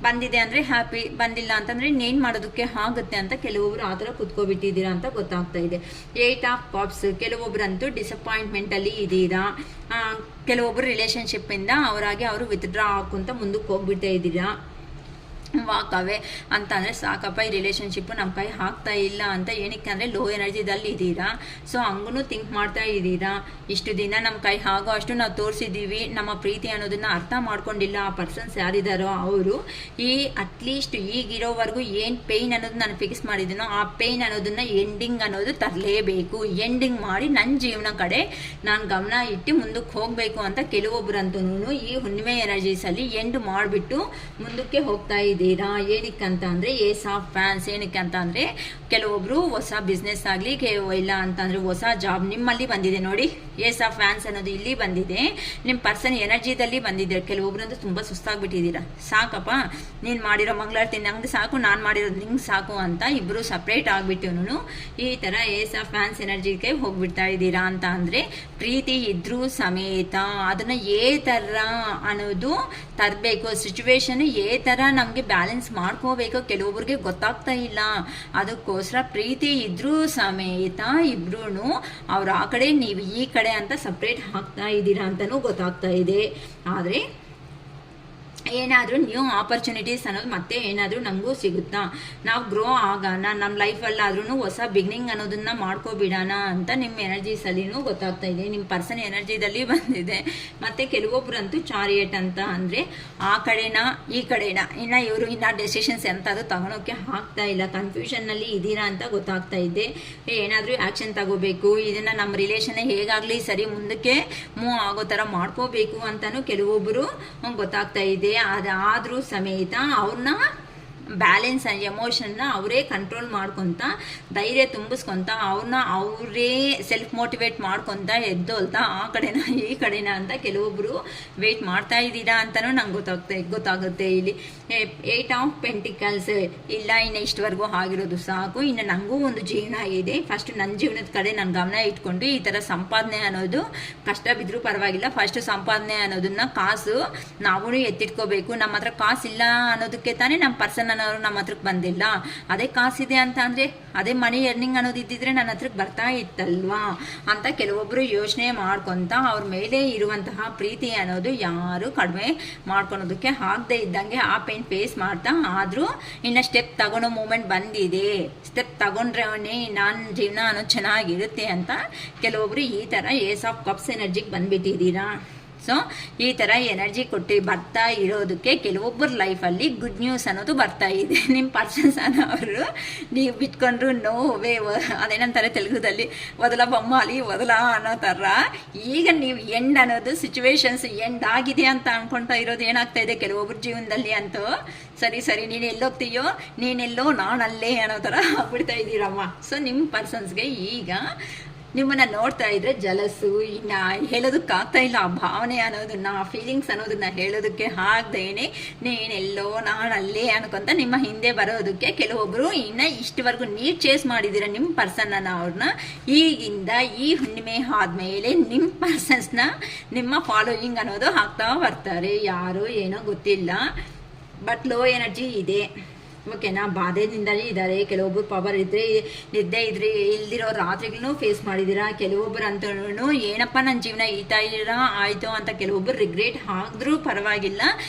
ಬಂದಿದೆ ಅಂದರೆ ಹ್ಯಾಪಿ, ಬಂದಿಲ್ಲ ಅಂತಂದರೆ ಇನ್ನೇನು ಮಾಡೋದಕ್ಕೆ ಆಗುತ್ತೆ ಅಂತ ಕೆಲವೊಬ್ರು ಆ ಥರ ಕುತ್ಕೊಬಿಟ್ಟಿದ್ದೀರಾ ಅಂತ ಗೊತ್ತಾಗ್ತಾ ಇದೆ. 8 ಆಫ್ ಕಪ್ಸ್, ಕೆಲವೊಬ್ರಂತೂ ಡಿಸಪಾಯಿಂಟ್ಮೆಂಟಲ್ಲಿ ಇದ್ದೀರಾ. ಕೆಲವೊಬ್ಬರು ರಿಲೇಷನ್ಶಿಪ್ಪಿಂದ ಅವರಾಗಿ ಅವರು ವಿತ್ಡ್ರಾ ಹಾಕುಂತ ಮುಂದಕ್ಕೆ ಹೋಗ್ಬಿಡ್ತಾ ಇದ್ದೀರಾ. ವಾಕವೇ ಅಂತ ಅಂದರೆ ಸಾಕಪ್ಪ ಈ ರಿಲೇಷನ್ಶಿಪ್ಪು ನಮ್ಮ ಕೈ ಹಾಕ್ತಾ ಇಲ್ಲ ಅಂತ. ಏನಕ್ಕೆ ಅಂದರೆ ಲೋ ಎನರ್ಜಿದಲ್ಲಿ ಇದ್ದೀರಾ. ಸೊ ಹಂಗೂ ಥಿಂಕ್ ಮಾಡ್ತಾ ಇದ್ದೀರಾ. ಇಷ್ಟು ದಿನ ನಮ್ಮ ಕೈ ಆಗೋ ಅಷ್ಟು ನಾವು ತೋರಿಸಿದ್ದೀವಿ, ನಮ್ಮ ಪ್ರೀತಿ ಅನ್ನೋದನ್ನು ಅರ್ಥ ಮಾಡ್ಕೊಂಡಿಲ್ಲ ಆ ಪರ್ಸನ್ಸ್ ಯಾರಿದ್ದಾರೋ ಅವರು. ಅಟ್ಲೀಸ್ಟ್ ಈಗಿರೋವರೆಗೂ ಏನು ಪೇಯ್ನ್ ಅನ್ನೋದು ನಾನು ಫಿಕ್ಸ್ ಮಾಡಿದ್ದೀನೋ ಆ ಪೇಯ್ನ್ ಅನ್ನೋದನ್ನು ಎಂಡಿಂಗ್ ಅನ್ನೋದು ತರಲೇಬೇಕು. ಎಂಡಿಂಗ್ ಮಾಡಿ ನನ್ನ ಜೀವನ ಕಡೆ ನಾನು ಗಮನ ಇಟ್ಟು ಮುಂದಕ್ಕೆ ಹೋಗಬೇಕು ಅಂತ ಕೆಲವೊಬ್ಬರಂತೂ ಈ ಹುಣ್ಣಿಮೆ ಎನರ್ಜೀಸಲ್ಲಿ ಎಂಡ್ ಮಾಡಿಬಿಟ್ಟು ಮುಂದಕ್ಕೆ ಹೋಗ್ತಾ ಇದ್ದೀವಿ. ಏನಕ್ಕಂತ ಅಂದರೆ ಏಸ್ ಆಫ್ ಫ್ಯಾನ್ಸ್. ಏನಕ್ಕೆ ಅಂತ ಅಂದರೆ ಕೆಲವೊಬ್ರು ಹೊಸ ಬಿಸ್ನೆಸ್ ಆಗಲಿ, ಇಲ್ಲ ಅಂತಂದರೆ ಹೊಸ ಜಾಬ್ ನಿಮ್ಮಲ್ಲಿ ಬಂದಿದೆ ನೋಡಿ. ಏಸ್ ಆಫ್ ಫ್ಯಾನ್ಸ್ ಅನ್ನೋದು ಇಲ್ಲಿ ಬಂದಿದೆ, ನಿಮ್ಮ ಪರ್ಸನ್ ಎನರ್ಜಿದಲ್ಲಿ ಬಂದಿದೆ. ಕೆಲವೊಬ್ರಂತೂ ತುಂಬ ಸುಸ್ತಾಗ್ಬಿಟ್ಟಿದ್ದೀರಾ. ಸಾಕಪ್ಪ ನೀನು ಮಾಡಿರೋ ಮಂಗಳಾರತಿ ನಂಗೆ ಸಾಕು, ನಾನು ಮಾಡಿರೋದು ನಿಂಗೆ ಸಾಕು ಅಂತ ಇಬ್ಬರು ಸಪ್ರೇಟ್ ಆಗಿಬಿಟ್ಟು ಈ ಥರ ಏಸ್ ಆಫ್ ಫ್ಯಾನ್ಸ್ ಎನರ್ಜಿಗೆ ಹೋಗ್ಬಿಡ್ತಾ ಇದ್ದೀರಾ. ಅಂತ ಅಂದರೆ ಪ್ರೀತಿ ಇದ್ರೂ ಸಮೇತ ಅದನ್ನು ಥರ ಅನ್ನೋದು ತರಬೇಕು. ಸಿಚುವೇಶನ್ ಥರ ನಮಗೆ ಬ್ಯಾಲೆನ್ಸ್ ಮಾಡ್ಕೋಬೇಕು, ಕೆಲವೊಬ್ರಿಗೆ ಗೊತ್ತಾಗ್ತಾ ಇಲ್ಲ. ಅದಕ್ಕೋಸ್ಕರ ಪ್ರೀತಿ ಇದ್ರೂ ಸಮೇತ ಇಬ್ರು ಅವ್ರು ಆ ಕಡೆ ನೀವು ಈ ಕಡೆ ಅಂತ ಸಪ್ರೇಟ್ ಹಾಕ್ತಾ ಇದ್ದೀರಾ ಅಂತಲೂ ಗೊತ್ತಾಗ್ತಾ ಇದೆ. ಆದರೆ ಏನಾದರೂ ನ್ಯೂ ಆಪರ್ಚುನಿಟೀಸ್ ಅನ್ನೋದು ಮತ್ತೆ ಏನಾದರೂ ನಮಗೂ ಸಿಗುತ್ತಾ, ನಾವು ಗ್ರೋ ಆಗೋಣ, ನಮ್ಮ ಲೈಫಲ್ಲಾದ್ರೂ ಹೊಸ ಬಿಗಿನಿಂಗ್ ಅನ್ನೋದನ್ನ ಮಾಡ್ಕೊಬಿಡೋಣ ಅಂತ ನಿಮ್ಮ ಎನರ್ಜೀಸಲ್ಲಿನೂ ಗೊತ್ತಾಗ್ತಾ ಇದೆ. ನಿಮ್ಮ ಪರ್ಸನ್ ಎನರ್ಜಿದಲ್ಲಿ ಬಂದಿದೆ. ಮತ್ತು ಕೆಲವೊಬ್ರಂತೂ ಚಾರಿಯೇಟ್ ಅಂತ ಅಂದರೆ ಆ ಕಡೆನ ಈ ಕಡೆನ ಇವರು ಇನ್ನು ಡೆಸಿಷನ್ಸ್ ಎಂಥದ್ದು ತಗೊಳೋಕ್ಕೆ ಆಗ್ತಾ ಇಲ್ಲ, ಕನ್ಫ್ಯೂಷನ್ನಲ್ಲಿ ಇದ್ದೀರಾ ಅಂತ ಗೊತ್ತಾಗ್ತಾ ಇದೆ. ಏನಾದರೂ ಆ್ಯಕ್ಷನ್ ತಗೋಬೇಕು, ಇದನ್ನು ನಮ್ಮ ರಿಲೇಷನ್ ಹೇಗಾಗಲಿ ಸರಿ ಮುಂದಕ್ಕೆ ಮೂವ್ ಆಗೋ ಥರ ಮಾಡ್ಕೋಬೇಕು ಅಂತಲೂ ಕೆಲವೊಬ್ಬರು ಗೊತ್ತಾಗ್ತಾ ಇದೆ. ಅದಾದರೂ ಸಮೇತ ಅವ್ರನ್ನ ಬ್ಯಾಲೆನ್ಸ್ ಎಮೋಷನ್ನ ಅವರೇ ಕಂಟ್ರೋಲ್ ಮಾಡ್ಕೊತ ಧೈರ್ಯ ತುಂಬಿಸ್ಕೊತ ಅವ್ರನ್ನ ಅವರೇ ಸೆಲ್ಫ್ ಮೋಟಿವೇಟ್ ಮಾಡ್ಕೊತ ಎದ್ದೋಲ್ತಾ ಆ ಕಡೆನ ಈ ಕಡೆನ ಅಂತ ಕೆಲವೊಬ್ಬರು ವೆಯ್ಟ್ ಮಾಡ್ತಾ ಇದ್ದೀರಾ ಅಂತಲೂ ನಂಗೆ ಗೊತ್ತಾಗುತ್ತೆ. ಇಲ್ಲಿ 8 ಆಫ್ ಪೆಂಟಿಕಲ್ಸ್ ಇಲ್ಲ, ಇನ್ನು ಇಷ್ಟವರೆಗೂ ಆಗಿರೋದು ಸಾಕು, ಇನ್ನು ನನಗೂ ಒಂದು ಜೀವನ ಇದೆ, ಫಸ್ಟ್ ನನ್ನ ಜೀವನದ ಕಡೆ ನಾನು ಗಮನ ಇಟ್ಕೊಂಡು ಈ ಥರ ಸಂಪಾದನೆ ಅನ್ನೋದು ಕಷ್ಟ ಬಿದ್ದರೂ ಪರವಾಗಿಲ್ಲ, ಫಸ್ಟ್ ಸಂಪಾದನೆ ಅನ್ನೋದನ್ನ ಕಾಸು ನಾವು ಎತ್ತಿಟ್ಕೋಬೇಕು. ನಮ್ಮ ಹತ್ರ ಕಾಸಿಲ್ಲ ಅನ್ನೋದಕ್ಕೆ ತಾನೇ ನಮ್ಮ ಪರ್ಸನ್ ಅನ್ನೋರು ನಮ್ಮ ಹತ್ರಕ್ಕೆ ಬಂದಿಲ್ಲ. ಅದೇ ಕಾಸಿದೆ ಅಂತ ಅಂದರೆ ಅದೇ ಮನಿ ಎರ್ನಿಂಗ್ ಅನ್ನೋದು ಇದ್ದಿದ್ರೆ ನನ್ನ ಹತ್ರಕ್ಕೆ ಬರ್ತಾ ಇತ್ತಲ್ವಾ ಅಂತ ಕೆಲವೊಬ್ಬರು ಯೋಚನೆ ಮಾಡ್ಕೊತ ಅವ್ರ ಮೇಲೆ ಇರುವಂತಹ ಪ್ರೀತಿ ಅನ್ನೋದು ಯಾರು ಕಡಿಮೆ ಮಾಡ್ಕೊಳೋದಕ್ಕೆ ಆಗದೆ ಇದ್ದಂಗೆ ಆ ಪೇನ್ ಫೇಸ್ ಮಾಡ್ತಾ ಆದರೂ ಇನ್ನು ಸ್ಟೆಪ್ ತಗೊಳೋ ಮೂಮೆಂಟ್ ಬಂದಿದೆ, ಸ್ಟೆಪ್ ತಗೊಂಡ್ರೆ ನನ್ನ ಜೀವನ ಅನ್ನೋದು ಚೆನ್ನಾಗಿರುತ್ತೆ ಅಂತ ಕೆಲವೊಬ್ರು ಈ ಥರ ಏಸ್ ಆಫ್ ಕಪ್ಸ್ ಎನರ್ಜಿಗೆ ಬಂದ್ಬಿಟ್ಟಿದ್ದೀರಾ. ಸೊ ಈ ಥರ ಎನರ್ಜಿ ಕೊಟ್ಟು ಬರ್ತಾ ಇರೋದಕ್ಕೆ ಕೆಲವೊಬ್ಬರ ಲೈಫಲ್ಲಿ ಗುಡ್ ನ್ಯೂಸ್ ಅನ್ನೋದು ಬರ್ತಾ ಇದೆ. ನಿಮ್ಮ ಪರ್ಸನ್ಸ್ ಅನ್ನೋರು ನೀವು ಬಿಟ್ಕೊಂಡ್ರು ನೋವೇ ಅದೇನಂತಾರೆ ತೆಲುಗುದಲ್ಲಿ ವದಲ ಬೊಮ್ಮಾಲಿ ವದಲ ಅನ್ನೋ ಥರ ಈಗ ನೀವು ಎಂಡ್ ಅನ್ನೋದು ಸಿಚುವೇಶನ್ಸ್ ಎಂಡ್ ಆಗಿದೆ ಅಂತ ಅನ್ಕೊಳ್ತಾ ಇರೋದು ಏನಾಗ್ತಾ ಇದೆ ಕೆಲವೊಬ್ಬರ ಜೀವನದಲ್ಲಿ ಅಂತೂ ಸರಿ ನೀನು ಎಲ್ಲೋಗ್ತೀಯೋ ನೀನೆಲ್ಲೋ ನಾನಲ್ಲೇ ಅನ್ನೋ ಥರ ಆಗ್ಬಿಡ್ತಾ ಇದ್ದೀರಮ್ಮ. ಸೊ ನಿಮ್ಮ ಪರ್ಸನ್ಸ್ಗೆ ಈಗ ನಿಮ್ಮನ್ನು ನೋಡ್ತಾ ಇದ್ರೆ ಜಲಸು ಇನ್ನು ಹೇಳೋದಕ್ಕಾಗ್ತಾ ಇಲ್ಲ, ಆ ಭಾವನೆ ಅನ್ನೋದನ್ನ ಆ ಫೀಲಿಂಗ್ಸ್ ಅನ್ನೋದನ್ನ ಹೇಳೋದಕ್ಕೆ ಆಗದೇನೆ ನೀನೆಲ್ಲೋ ನಾನಲ್ಲೇ ಅನ್ಕೊಂತ ನಿಮ್ಮ ಹಿಂದೆ ಬರೋದಕ್ಕೆ ಕೆಲವೊಬ್ಬರು ಇನ್ನು ಇಷ್ಟವರೆಗೂ ನೀವು ಚೇಸ್ ಮಾಡಿದ್ದೀರ ನಿಮ್ಮ ಪರ್ಸನ್ನ ಅವ್ರನ್ನ ಈಗಿಂದ ಈ ಹುಣ್ಣಿಮೆ ಆದಮೇಲೆ ನಿಮ್ಮ ಪರ್ಸನ್ಸ್ನ ನಿಮ್ಮ ಫಾಲೋಯಿಂಗ್ ಅನ್ನೋದು ಆಗ್ತಾ ಬರ್ತಾರೆ. ಯಾರು ಏನೋ ಗೊತ್ತಿಲ್ಲ, ಬಟ್ ಲೋ ಎನರ್ಜಿ ಇದೆ. ಓಕೆನಾ, ಬಾಧೆದಿಂದಲೇ ಇದ್ದಾರೆ. ಕೆಲವೊಬ್ಬರು ಪವರ್ ಇದ್ರೆ ನಿದ್ದೆ ಇದ್ರೆ ಇಲ್ದಿರೋ ರಾತ್ರಿಗಳನ್ನೂ ಫೇಸ್ ಮಾಡಿದ್ದೀರಾ. ಕೆಲವೊಬ್ಬರು ಅಂತೂ ಏನಪ್ಪ ನನ್ನ ಜೀವನ ಈತಾ ಆಯಿತು ಅಂತ ಕೆಲವೊಬ್ಬರು ರಿಗ್ರೆಟ್ ಆಗಿದ್ರೂ ಪರವಾಗಿಲ್ಲ,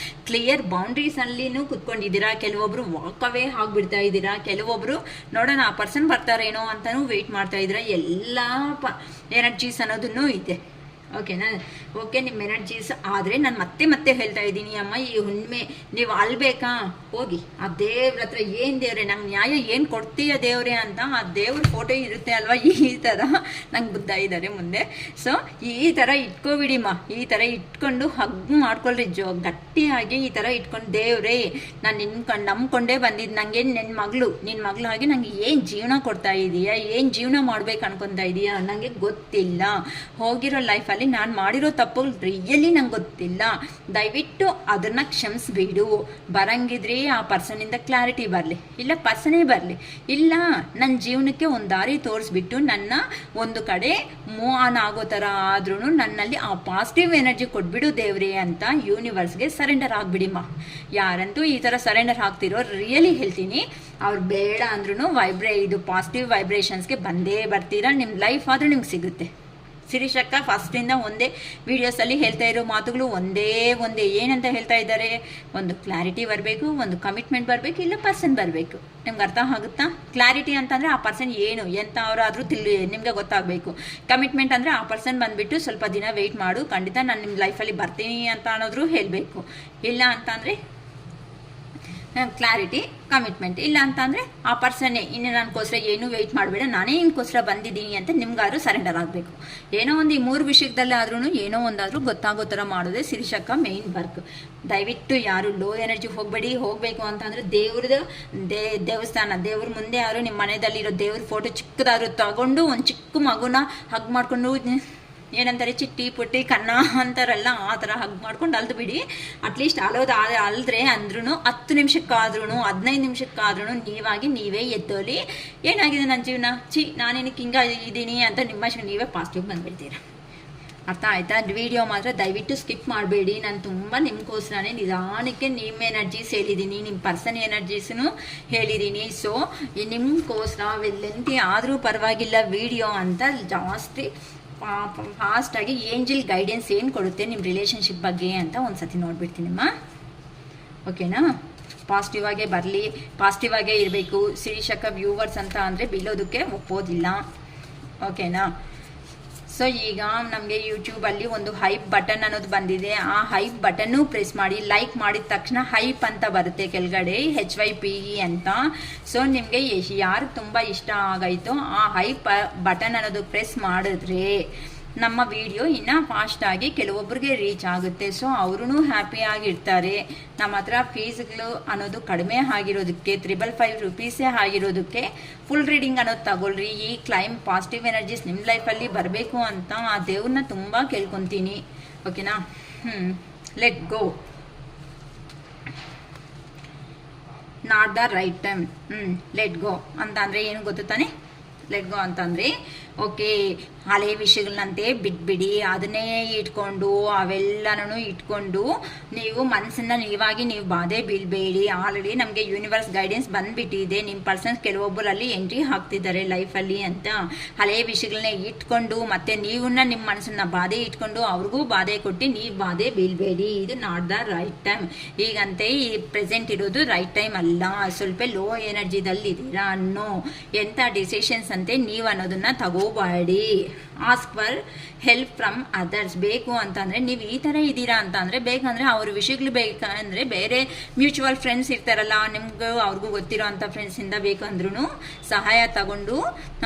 ಕ್ಲಿಯರ್ ಬೌಂಡ್ರೀಸಲ್ಲಿನೂ ಕುತ್ಕೊಂಡಿದ್ದೀರಾ. ಕೆಲವೊಬ್ಬರು ವಾಕವೇ ಆಗಿಬಿಡ್ತಾ ಇದ್ದೀರಾ. ಕೆಲವೊಬ್ಬರು ನೋಡೋಣ ಆ ಪರ್ಸನ್ ಬರ್ತಾರೇನೋ ಅಂತಲೂ ವೆಯ್ಟ್ ಮಾಡ್ತಾ ಇದ್ದೀರಾ. ಎಲ್ಲ ಎನರ್ಜೀಸ್ ಅನ್ನೋದನ್ನು ಇದೆ. ಓಕೆನಾ, ಓಕೆ ನಿಮ್ಮ ಎನರ್ಜೀಸ್. ಆದರೆ ನಾನು ಮತ್ತೆ ಹೇಳ್ತಾ ಇದ್ದೀನಿ ಅಮ್ಮ, ಈ ಹುಣ್ಣಿಮೆ ನೀವು ಅಲ್ಬೇಕಾ ಹೋಗಿ ಆ ದೇವ್ರ ಹತ್ರ ಏನು ದೇವ್ರೆ ನಂಗೆ ನ್ಯಾಯ ಏನು ಕೊಡ್ತೀಯ ದೇವ್ರೆ ಅಂತ ಆ ದೇವ್ರ ಫೋಟೋ ಇರುತ್ತೆ ಅಲ್ವಾ, ಈ ಥರ ನಂಗೆ ಬುದ್ಧ ಇದ್ದಾರೆ ಮುಂದೆ. ಸೊ ಈ ಥರ ಇಟ್ಕೋಬಿಡಿಮ್ಮ, ಈ ಥರ ಇಟ್ಕೊಂಡು ಹಗ್ ಮಾಡ್ಕೊಳ್ರಿ ಗಟ್ಟಿಯಾಗಿ ಈ ಥರ ಇಟ್ಕೊಂಡು ದೇವ್ರೇ ನಾನು ನಂಬ್ಕೊಂಡೇ ಬಂದಿದ್ದು, ನನಗೆ ನಿನ್ನ ಮಗಳಾಗಿ ನನಗೆ ಏನು ಜೀವನ ಕೊಡ್ತಾ ಇದೀಯಾ, ಏನು ಜೀವನ ಮಾಡ್ಬೇಕು ಅನ್ಕೊತಾ ಇದೀಯಾ ನನಗೆ ಗೊತ್ತಿಲ್ಲ. ಹೋಗಿರೋ ಲೈಫಲ್ಲಿ ನಾನು ಮಾಡಿರೋ ತಪ್ಪು ರಿಯಲಿ ನಂಗೆ ಗೊತ್ತಿಲ್ಲ, ದಯವಿಟ್ಟು ಅದನ್ನು ಕ್ಷಮಿಸ್ಬಿಡು. ಬರಂಗಿದ್ರೆ ಆ ಪರ್ಸನಿಂದ ಕ್ಲಾರಿಟಿ ಬರಲಿ, ಇಲ್ಲ ಪರ್ಸನೇ ಬರಲಿ, ಇಲ್ಲ ನನ್ನ ಜೀವನಕ್ಕೆ ಒಂದು ದಾರಿ ತೋರಿಸ್ಬಿಟ್ಟು ನನ್ನ ಒಂದು ಕಡೆ ಮೂವ್ ಆನ್ ಆಗೋ ಥರ ಆದ್ರೂ ನನ್ನಲ್ಲಿ ಆ ಪಾಸಿಟಿವ್ ಎನರ್ಜಿ ಕೊಟ್ಬಿಡು ದೇವ್ರಿ ಅಂತ ಯೂನಿವರ್ಸ್ಗೆ ಸರೆಂಡರ್ ಆಗಿಬಿಡಿಮ್ಮ. ಯಾರಂತೂ ಈ ಥರ ಸರೆಂಡರ್ ಆಗ್ತಿರೋ ರಿಯಲಿ ಹೇಳ್ತೀನಿ, ಅವ್ರು ಬೇಡ ಅಂದ್ರೂ ಇದು ಪಾಸಿಟಿವ್ ವೈಬ್ರೇಷನ್ಸ್ಗೆ ಬಂದೇ ಬರ್ತೀರಾ. ನಿಮ್ಮ ಲೈಫ್ ಆದರೂ ನಿಮ್ಗೆ ಸಿಗುತ್ತೆ. ಶಿರೀಷಕ್ಕ ಫಸ್ಟಿಂದ ಒಂದೇ ವಿಡಿಯೋಸಲ್ಲಿ ಹೇಳ್ತಾ ಇರೋ ಮಾತುಗಳು ಒಂದೇ ಏನಂತ ಹೇಳ್ತಾ ಇದ್ದಾರೆ, ಒಂದು ಕ್ಲಾರಿಟಿ ಬರಬೇಕು, ಒಂದು ಕಮಿಟ್ಮೆಂಟ್ ಬರಬೇಕು, ಇಲ್ಲ ಪರ್ಸನ್ ಬರಬೇಕು. ನಿಮ್ಗೆ ಅರ್ಥ ಆಗುತ್ತಾ? ಕ್ಲಾರಿಟಿ ಅಂತಂದರೆ ಆ ಪರ್ಸನ್ ಏನು ಎಂತ ಅವರಾದರೂ ನಿಮಗೆ ಗೊತ್ತಾಗಬೇಕು. ಕಮಿಟ್ಮೆಂಟ್ ಅಂದರೆ ಆ ಪರ್ಸನ್ ಬಂದುಬಿಟ್ಟು ಸ್ವಲ್ಪ ದಿನ ವೆಯ್ಟ್ ಮಾಡು, ಖಂಡಿತ ನಾನು ನಿಮ್ಮ ಲೈಫಲ್ಲಿ ಬರ್ತೀನಿ ಅಂತ ಅನ್ನೋದ್ರು ಹೇಳಬೇಕು. ಇಲ್ಲ ಅಂತಂದರೆ ಕ್ಲಾರಿಟಿ ಕಮಿಟ್ಮೆಂಟ್, ಇಲ್ಲ ಅಂತಂದರೆ ಆ ಪರ್ಸನ್ನೇ ಇನ್ನು ನನಗೋಸ್ಕರ ಏನೂ ವೆಯ್ಟ್ ಮಾಡಬೇಡ, ನಾನೇ ಇನ್ನಕ್ಕೋಸ್ಕರ ಬಂದಿದ್ದೀನಿ ಅಂತ ನಿಮ್ಗಾದ್ರೂ ಸರೆಂಡರ್ ಆಗಬೇಕು. ಏನೋ ಒಂದು ಈ 3 ವಿಷಯದಲ್ಲಿ ಆದ್ರೂ ಏನೋ ಒಂದಾದರೂ ಗೊತ್ತಾಗೋ ಥರ ಮಾಡೋದೇ ಶಿರೀಷಕ್ಕ ಮೇನ್ ವರ್ಕ್. ದಯವಿಟ್ಟು ಯಾರು ಲೋ ಎನರ್ಜಿ ಹೋಗಬೇಕು ಅಂತಂದರೆ ದೇವ್ರದ್ದು ದೇವಸ್ಥಾನ ದೇವ್ರ ಮುಂದೆ ಯಾರು ನಿಮ್ಮ ಮನೆಯಲ್ಲಿರೋ ದೇವ್ರ ಫೋಟೋ ಚಿಕ್ಕದಾದ್ರೂ ತಗೊಂಡು ಒಂದು ಚಿಕ್ಕ ಮಗುನ ಹಗ್ ಮಾಡಿಕೊಂಡು ಏನಂತಾರೆ ಚಿಟ್ಟಿ ಪುಟ್ಟಿ ಕನ್ನ ಅಂತಾರಲ್ಲ ಆ ಥರ ಹಗ್ ಮಾಡ್ಕೊಂಡು ಅಲ್ದು ಬಿಡಿ. ಅಟ್ಲೀಸ್ಟ್ ಅಲ್ದ್ರೆ ಅಂದ್ರೂ 10 ನಿಮಿಷಕ್ಕಾದ್ರೂ 15 ನಿಮಿಷಕ್ಕಾದ್ರೂ ನೀವೇ ಎದ್ದೋಲಿ. ಏನಾಗಿದೆ ನನ್ನ ಜೀವನ, ನಾನೇನಕ್ಕೆ ಹಿಂಗಿದ್ದೀನಿ ಅಂತ ನಿಮ್ಮ ನೀವೇ ಪಾಸಿಟಿವ್ ಬಂದುಬಿಡ್ತೀರ. ಅರ್ಥ ಆಯ್ತಾ? ವಿಡಿಯೋ ಮಾತ್ರ ದಯವಿಟ್ಟು ಸ್ಕಿಪ್ ಮಾಡಬೇಡಿ. ನಾನು ತುಂಬ ನಿಮ್ಗೋಸ್ಕರನೇ ನಿಧಾನಕ್ಕೆ ನಿಮ್ಮ ಎನರ್ಜೀಸ್ ಹೇಳಿದ್ದೀನಿ, ನಿಮ್ಮ ಪರ್ಸನ್ ಎನರ್ಜೀಸ್ನು ಹೇಳಿದ್ದೀನಿ. ಸೊ ನಿಮ್ಗೋಸ್ಕರ ಲೆಂತಿ ಆದರೂ ಪರವಾಗಿಲ್ಲ ವಿಡಿಯೋ ಅಂತ ಜಾಸ್ತಿ ಫಾಸ್ಟಾಗಿ ಏಂಜಲ್ ಗೈಡೆನ್ಸ್ ಏನು ಕೊಡುತ್ತೆ ನಿಮ್ಮ ರಿಲೇಷನ್ಶಿಪ್ ಬಗ್ಗೆ ಅಂತ ಒಂದು ಸತಿ ನೋಡ್ಬಿಡ್ತೀನಮ್ಮ. ಓಕೆನಾ. ಪಾಸಿಟಿವ್ ಆಗೇ ಬರಲಿ, ಪಾಸಿಟಿವ್ ಆಗೇ ಇರಬೇಕು. ಶ್ರೀಶಕ ವ್ಯೂವರ್ಸ್ ಅಂತ ಅಂದರೆ ಬೀಳೋದಕ್ಕೆ ಒಪ್ಪೋದಿಲ್ಲ. ಓಕೆನಾ. ಸೊ ಈಗ ನಮಗೆ ಯೂಟ್ಯೂಬಲ್ಲಿ ಒಂದು ಹೈಪ್ ಬಟನ್ ಅನ್ನೋದು ಬಂದಿದೆ. ಆ ಹೈಪ್ ಬಟನ್ನು ಪ್ರೆಸ್ ಮಾಡಿ. ಲೈಕ್ ಮಾಡಿದ ತಕ್ಷಣ ಹೈಪ್ ಅಂತ ಬರುತ್ತೆ ಕೆಳಗಡೆ, HYPE ಅಂತ. ಸೊ ನಿಮಗೆ ಯಾರು ತುಂಬ ಇಷ್ಟ ಆಗಾಯಿತು ಆ ಹೈಪ್ ಬಟನ್ ಅನ್ನೋದು ಪ್ರೆಸ್ ಮಾಡಿದ್ರೆ ನಮ್ಮ ವಿಡಿಯೋ ಇನ್ನೂ ಫಾಸ್ಟಾಗಿ ಕೆಲವೊಬ್ಬರಿಗೆ ರೀಚ್ ಆಗುತ್ತೆ. ಸೊ ಅವರೂ ಹ್ಯಾಪಿಯಾಗಿರ್ತಾರೆ. ನಮ್ಮ ಹತ್ರ ಫೀಸ್ಗಳು ಅನ್ನೋದು ಕಡಿಮೆ ಆಗಿರೋದಕ್ಕೆ 555 ರೂಪೀಸೇ ಆಗಿರೋದಕ್ಕೆ ಫುಲ್ ರೀಡಿಂಗ್ ಅನ್ನೋದು ತಗೊಳ್ರಿ. ಈ ಕ್ಲೈಮ್ ಪಾಸಿಟಿವ್ ಎನರ್ಜೀಸ್ ನಿಮ್ಮ ಲೈಫಲ್ಲಿ ಬರಬೇಕು ಅಂತ ಆ ದೇವ್ರನ್ನ ತುಂಬ ಕೇಳ್ಕೊತೀನಿ. ಓಕೆನಾ. Let go. Not the right time. Let go ಅಂತ ಅಂದರೆ ಏನು ಗೊತ್ತು ತಾನೆ. ಲೆಟ್ ಗೋ ಅಂತಂದರೆ ಓಕೆ, ಹಳೆ ವಿಷಯಗಳನ್ನಂತೆ ಬಿಟ್ಬಿಡಿ. ಅದನ್ನೇ ಇಟ್ಕೊಂಡು ಅವೆಲ್ಲನೂ ಇಟ್ಕೊಂಡು ನೀವು ಮನಸ್ಸನ್ನು ನೀವು ಬಾಧೆ ಬೀಳಬೇಡಿ. ಆಲ್ರೆಡಿ ನಮಗೆ ಯೂನಿವರ್ಸ್ ಗೈಡೆನ್ಸ್ ಬಂದುಬಿಟ್ಟಿದೆ. ನಿಮ್ಮ ಪರ್ಸನ್ಸ್ ಕೆಲವೊಬ್ಬರಲ್ಲಿ ಎಂಟ್ರಿ ಹಾಕ್ತಿದ್ದಾರೆ ಲೈಫಲ್ಲಿ ಅಂತ. ಹಳೆಯ ವಿಷಯಗಳನ್ನೇ ಇಟ್ಕೊಂಡು ಮತ್ತೆ ನೀವನ್ನ ನಿಮ್ಮ ಮನಸ್ಸನ್ನ ಬಾಧೆ ಇಟ್ಕೊಂಡು ಅವ್ರಿಗೂ ಬಾಧೆ ಕೊಟ್ಟು ನೀವು ಬಾಧೆ ಬೀಳಬೇಡಿ. ಇದು ನಾಟ್ ದ ರೈಟ್ ಟೈಮ್. ಈಗಂತೆ ಈ ಪ್ರೆಸೆಂಟ್ ಇರೋದು ರೈಟ್ ಟೈಮ್ ಅಲ್ಲ. ಸ್ವಲ್ಪ ಲೋ ಎನರ್ಜಿದಲ್ಲಿದ್ದೀರಾ ಅನ್ನೋ ಎಂಥ ಡಿಸಿಷನ್ಸ್ ಅಂತೆ ನೀವು ಅನ್ನೋದನ್ನ ತಗೋಬೇಡಿ. Ask for help from others. ಬೇಕು ಅಂತಂದರೆ ನೀವು ಈ ಥರ ಇದ್ದೀರಾ ಅಂತಂದರೆ, ಬೇಕಂದರೆ ಅವ್ರ ವಿಷಯಗಳು ಬೇಕಂದರೆ ಬೇರೆ ಮ್ಯೂಚುವಲ್ ಫ್ರೆಂಡ್ಸ್ ಇರ್ತಾರಲ್ಲ, ನಿಮ್ಗೂ ಅವ್ರಿಗೂ ಗೊತ್ತಿರೋ ಅಂಥ ಫ್ರೆಂಡ್ಸಿಂದ ಬೇಕಂದ್ರೂ ಸಹಾಯ ತಗೊಂಡು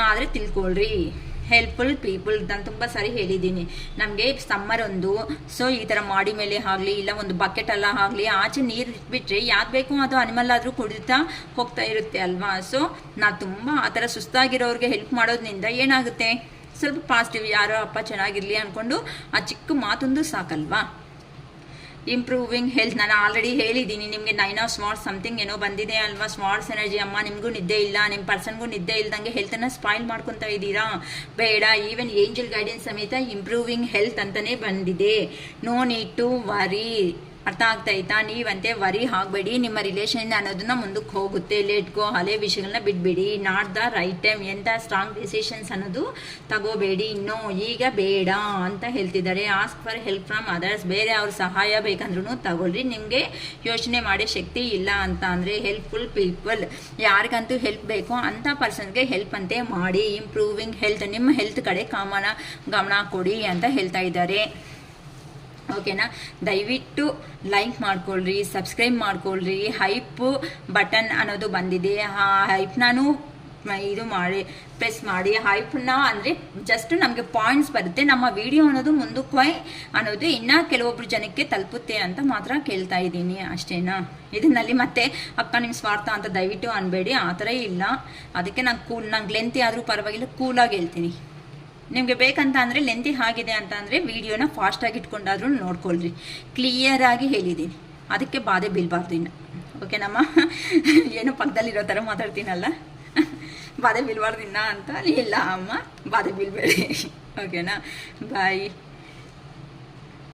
ಆದರೆ ತಿಳ್ಕೊಳ್ರಿ. ಹೆಲ್ಪ್ಫುಲ್ ಪೀಪಲ್ ನಾನು ತುಂಬ ಸಾರಿ ಹೇಳಿದ್ದೀನಿ. ನಮಗೆ ಸಮ್ಮರ್ ಒಂದು ಸೊ ಈ ಥರ ಮಾಡಿ ಮೇಲೆ ಆಗಲಿ ಇಲ್ಲ ಒಂದು ಬಕೆಟ್ ಎಲ್ಲ ಆಗಲಿ ಆಚೆ ನೀರು ಇಟ್ಬಿಟ್ರೆ ಯಾಕೆ ಬೇಕು ಅದು ಅನಿಮಲ್ ಆದರೂ ಕುಡಿತಾ ಹೋಗ್ತಾ ಇರುತ್ತೆ ಅಲ್ವಾ. ಸೊ ನಾವು ತುಂಬ ಆ ಥರ ಸುಸ್ತಾಗಿರೋರಿಗೆ ಹೆಲ್ಪ್ ಮಾಡೋದ್ರಿಂದ ಏನಾಗುತ್ತೆ, ಸ್ವಲ್ಪ ಪಾಸಿಟಿವ್ ಯಾರೋ ಅಪ್ಪ ಚೆನ್ನಾಗಿರಲಿ ಅಂದ್ಕೊಂಡು ಆ ಚಿಕ್ಕ ಮಾತೊಂದು ಸಾಕಲ್ವಾ. ಇಂಪ್ರೂವಿಂಗ್ ಹೆಲ್ತ್ ನಾನು ಆಲ್ರೆಡಿ ಹೇಳಿದ್ದೀನಿ ನಿಮಗೆ. 9 ಆಫ್ ಸ್ವಾರ್ಡ್ಸ್ ಸಮಥಿಂಗ್ ಏನೋ ಬಂದಿದೆ ಅಲ್ವಾ. ಸ್ವಾರ್ಡ್ಸ್ ಎನರ್ಜಿ. ಅಮ್ಮ ನಿಮಗೂ ನಿದ್ದೆ ಇಲ್ಲ, ನಿಮ್ಮ ಪರ್ಸನ್ಗೂ ನಿದ್ದೆ ಇಲ್ದಂಗೆ ಹೆಲ್ತನ್ನು ಸ್ಪಾಯ್ಲ್ ಮಾಡ್ಕೊತಾ ಇದ್ದೀರಾ, ಬೇಡ. ಈವನ್ ಏಂಜಲ್ ಗೈಡೆನ್ಸ್ ಸಮೇತ ಇಂಪ್ರೂವಿಂಗ್ ಹೆಲ್ತ್ ಅಂತಲೇ ಬಂದಿದೆ. No need to worry. ಅರ್ಥ ಆಗ್ತಾಯ್ತಾ. ನೀವಂತೆ ವರಿ ಆಗಬೇಡಿ. ನಿಮ್ಮ ರಿಲೇಷನ್ ಅನ್ನೋದನ್ನ ಮುಂದಕ್ಕೆ ಹೋಗುತ್ತೆ. Let go. ಹಳೆ ವಿಷಯಗಳನ್ನ ಬಿಟ್ಬಿಡಿ. Not the right time. ಎಂಥ ಸ್ಟ್ರಾಂಗ್ ಡಿಸಿಷನ್ಸ್ ಅನ್ನೋದು ತಗೋಬೇಡಿ. ಇನ್ನೂ ಈಗ ಬೇಡ ಅಂತ ಹೇಳ್ತಿದ್ದಾರೆ. Ask for help from others. ಬೇರೆ ಅವ್ರ ಸಹಾಯ ಬೇಕಂದ್ರೂ ತಗೊಳ್ರಿ. ನಿಮಗೆ ಯೋಚನೆ ಮಾಡೋ ಶಕ್ತಿ ಇಲ್ಲ ಅಂತ ಅಂದರೆ ಹೆಲ್ಪ್ಫುಲ್ ಪೀಪಲ್, ಯಾರಿಗಂತೂ ಹೆಲ್ಪ್ ಬೇಕೋ ಅಂಥ ಪರ್ಸನ್ಗೆ ಹೆಲ್ಪ್ ಅಂತೆ ಮಾಡಿ. Improving health. ನಿಮ್ಮ ಹೆಲ್ತ್ ಕಡೆ ಗಮನ ಕೊಡಿ ಅಂತ ಹೇಳ್ತಾ ಇದ್ದಾರೆ. ಓಕೆನಾ. ದಯವಿಟ್ಟು ಲೈಕ್ ಮಾಡ್ಕೊಳ್ರಿ, ಸಬ್ಸ್ಕ್ರೈಬ್ ಮಾಡ್ಕೊಳ್ರಿ. ಹೈಪ್ ಬಟನ್ ಅನ್ನೋದು ಬಂದಿದೆ. ಆ ಹೈಪ್ನಾನು ಇದು ಮಾಡಿ ಪ್ರೆಸ್ ಮಾಡಿ. ಹೈಪ್ನ ಅಂದರೆ ಜಸ್ಟ್ ನಮಗೆ ಪಾಯಿಂಟ್ಸ್ ಬರುತ್ತೆ. ನಮ್ಮ ವಿಡಿಯೋ ಅನ್ನೋದು ಮುಂದಕ್ಕೆ ಅನ್ನೋದು ಇನ್ನೂ ಕೆಲವೊಬ್ರು ಜನಕ್ಕೆ ತಲುಪುತ್ತೆ ಅಂತ ಮಾತ್ರ ಕೇಳ್ತಾ ಇದ್ದೀನಿ ಅಷ್ಟೇನಾ. ಇದನ್ನಲ್ಲಿ ಮತ್ತೆ ಅಕ್ಕ ನಿಮ್ಮ ಸ್ವಾರ್ಥ ಅಂತ ದಯವಿಟ್ಟು ಅನ್ಬೇಡಿ. ಆ ಥರ ಇಲ್ಲ. ಅದಕ್ಕೆ ನಂಗೆ ಲೆಂತಿ ಆದರೂ ಪರವಾಗಿಲ್ಲ, ಕೂಲಾಗಿ ಹೇಳ್ತೀನಿ. ನಿಮಗೆ ಬೇಕಂತ ಅಂದರೆ ಲೆಂತಿ ಆಗಿದೆ ಅಂತ ಅಂದರೆ ವಿಡಿಯೋನ ಫಾಸ್ಟಾಗಿ ಇಟ್ಕೊಂಡಾದ್ರೂ ನೋಡ್ಕೊಳ್ರಿ. ಕ್ಲಿಯರಾಗಿ ಹೇಳಿದ್ದೀನಿ. ಅದಕ್ಕೆ ಬಾಧೆ ಬೀಳಬಾರ್ದು ಇನ್ನು. ಓಕೆನಮ್ಮ. ಏನೋ ಪಕ್ಕದಲ್ಲಿರೋ ಥರ ಮಾತಾಡ್ತೀನಲ್ಲ, ಬಾಧೆ ಬೀಳಬಾರ್ದು ಇನ್ನ ಅಂತ. ಇಲ್ಲ ಅಮ್ಮ, ಬಾಧೆ ಬೀಳಬೇಡಿ. ಓಕೆನಾ. ಬಾಯ್.